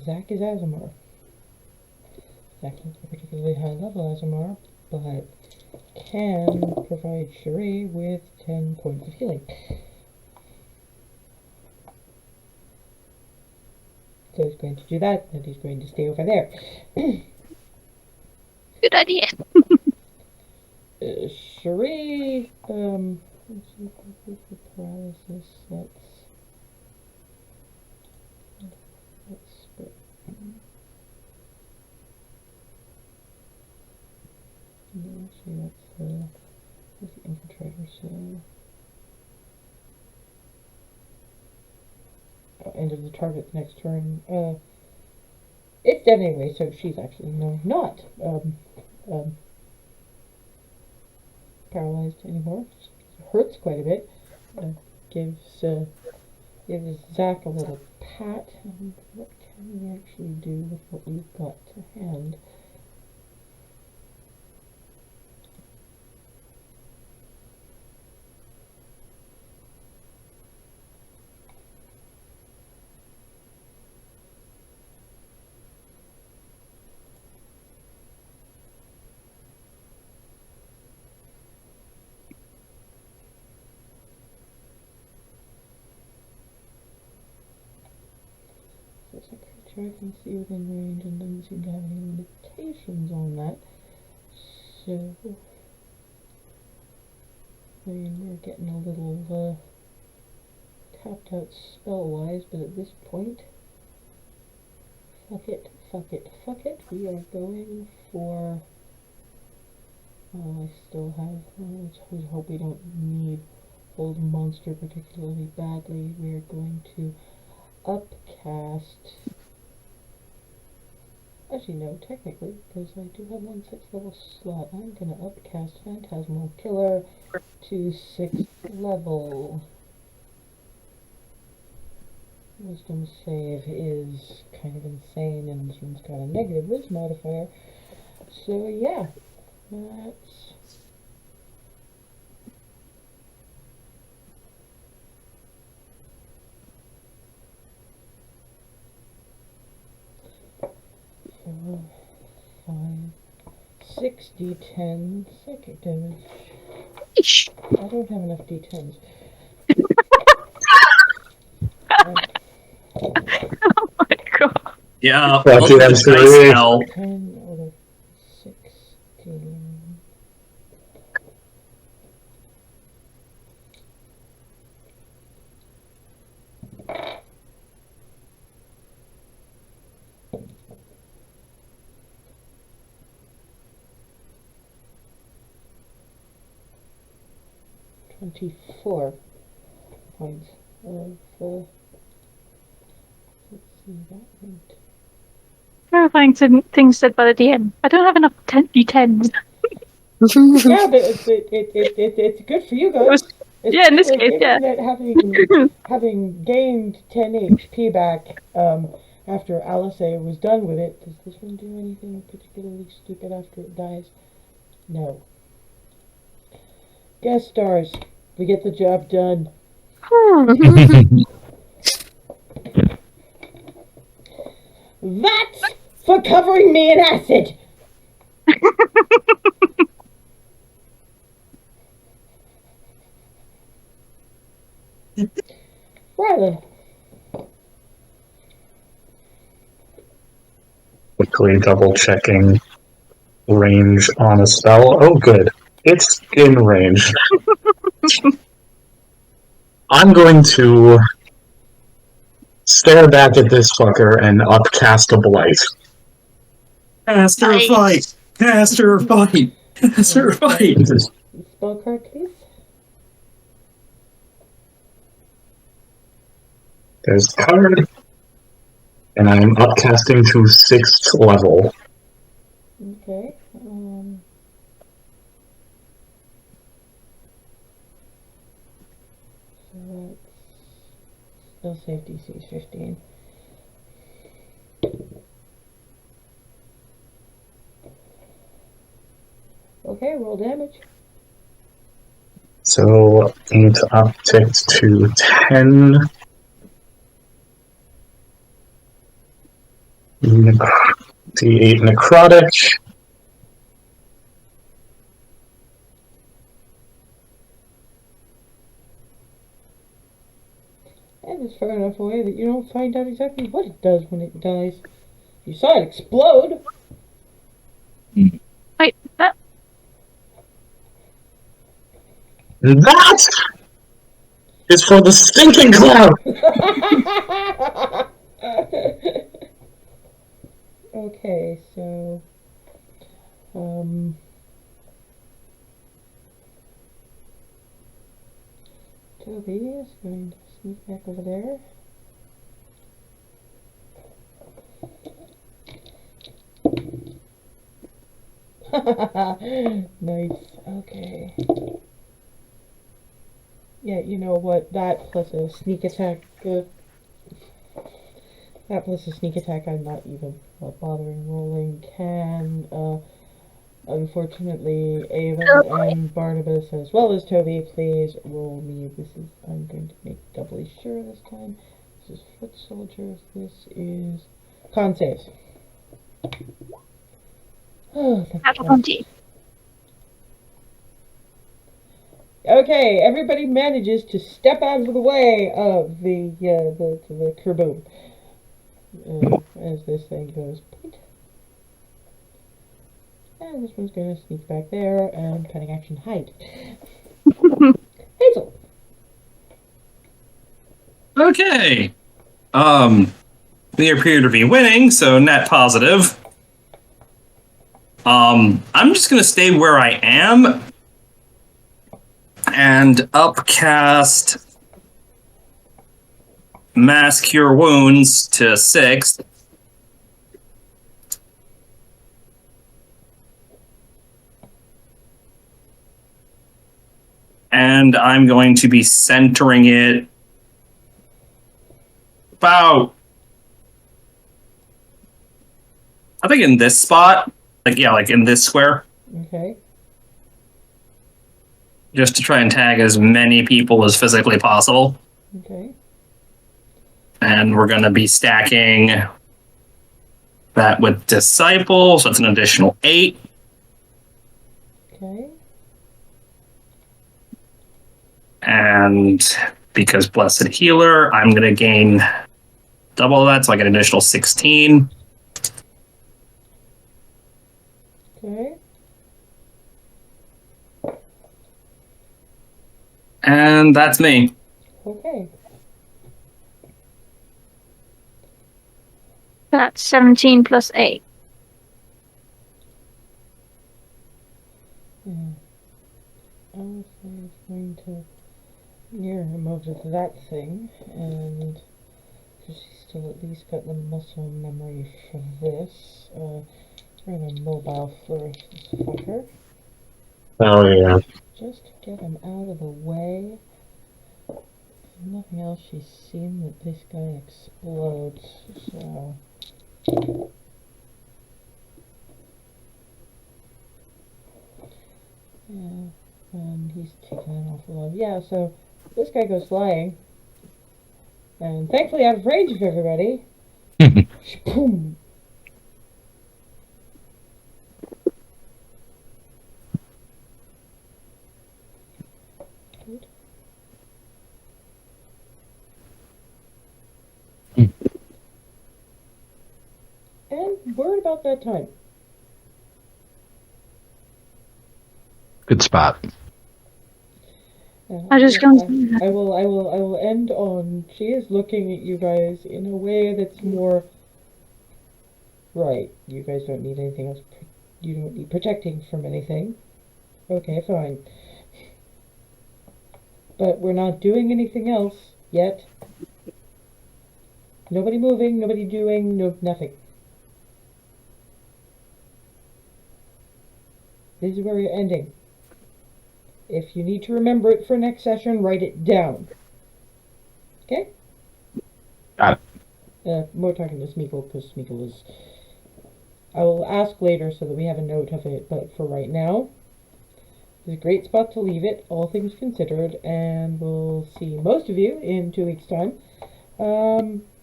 Zach is Azamar. Zach is a particularly high level Azamar, but can provide Cherie with 10 points of healing. So he's going to do that, and he's going to stay over there. Good idea. Cherie, let's see, paralysis, that's No, actually, that's the infiltrator, so... End of the target's next turn. It's dead anyway, so she's actually not paralyzed anymore. It hurts quite a bit. Gives Zach a little pat. And what can we actually do with what we've got to hand? It's a creature I can see within range and doesn't seem to have any limitations on that. So, I mean, we're getting a little tapped out spell-wise, but at this point, fuck it. We are going for... I still have... let's hope we don't need Hold Monster particularly badly. We are going to upcast... Actually, no, technically, because I do have 1 6th level slot. I'm going to upcast Phantasmal Killer to 6th level. Wisdom save is kind of insane, and this one's got a negative Wiz modifier. So, yeah, that's... Four, 5, 6 D10 psychic damage. I don't have enough D10s. Oh my god. Yeah, Fuck yeah, dice absolutely. hell. 10 out of 16. $24 points of, let's see, that went. Terrifying things said by the DM. I don't have enough D10s. Yeah, but it's good for you guys. Yeah, in this case, yeah. That having gained 10 HP back after Alice was done with it, does this one do anything particularly stupid after it dies? No. Guest stars, we get the job done. That's for covering me in acid! Rylan. Quickly double checking range on a spell. Oh, good. It's in range. I'm going to stare back at this fucker and upcast a blight. Caster Nice. fight! Caster fight! Caster fight! Spell card, please. There's the card. And I'm upcasting to 6th level. Okay. So that's spell save DC is 15. Okay, roll damage. So need to uptick to 10. D8 necrotic. And it's far enough away that you don't find out exactly what it does when it dies. You saw it explode. Wait, that That is for the stinking cloud! Okay, so Toby is going to sneak back over there. Nice. Okay. Yeah, you know what? That plus a sneak attack. That plus a sneak attack. I'm not even bothering rolling. Can unfortunately Ava and Barnabas as well as Toby, please roll me. This is. I'm going to make doubly sure this time. This is foot soldiers. This is con saves. Oh, thank Natural God. 20. Okay, everybody manages to step out of the way of the kerboom as this thing goes. And this one's going to sneak back there and cutting action hide. Hazel. Okay. We appear to be winning, so net positive. I'm just gonna stay where I am and upcast Mass Cure Wounds to 6th. And I'm going to be centering it about, I think, in this spot. Like in this square. Okay. Just to try and tag as many people as physically possible. Okay. And we're going to be stacking that with Disciple, so it's an additional 8. Okay. And because Blessed Healer, I'm going to gain double that, so I get an additional 16. Okay. And that's me. Okay. That's 17 plus 8. Yeah. Alice is going to near him over to that thing, and because she's still at least got the muscle memory for this, we're gonna mobile flourish this fucker. Oh yeah. Just to get him out of the way. Nothing else she's seen that this guy explodes, so. Yeah, and he's taking an awful lot. Yeah, so this guy goes flying. And thankfully out of range of everybody. Boom! And we're at about that time. Good spot. I just don't- I will end on. She is looking at you guys in a way that's more. Right, you guys don't need anything else. You don't need protecting from anything. Okay, fine. But we're not doing anything else yet. Nobody moving, nobody doing, nothing. This is where you're ending. If you need to remember it for next session, write it down. Okay? Got More talking to Smeagol, because Smeagol is... I will ask later so that we have a note of it, but for right now, it's a great spot to leave it, all things considered, and we'll see most of you in 2 weeks' time,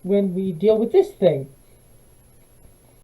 when we deal with this thing.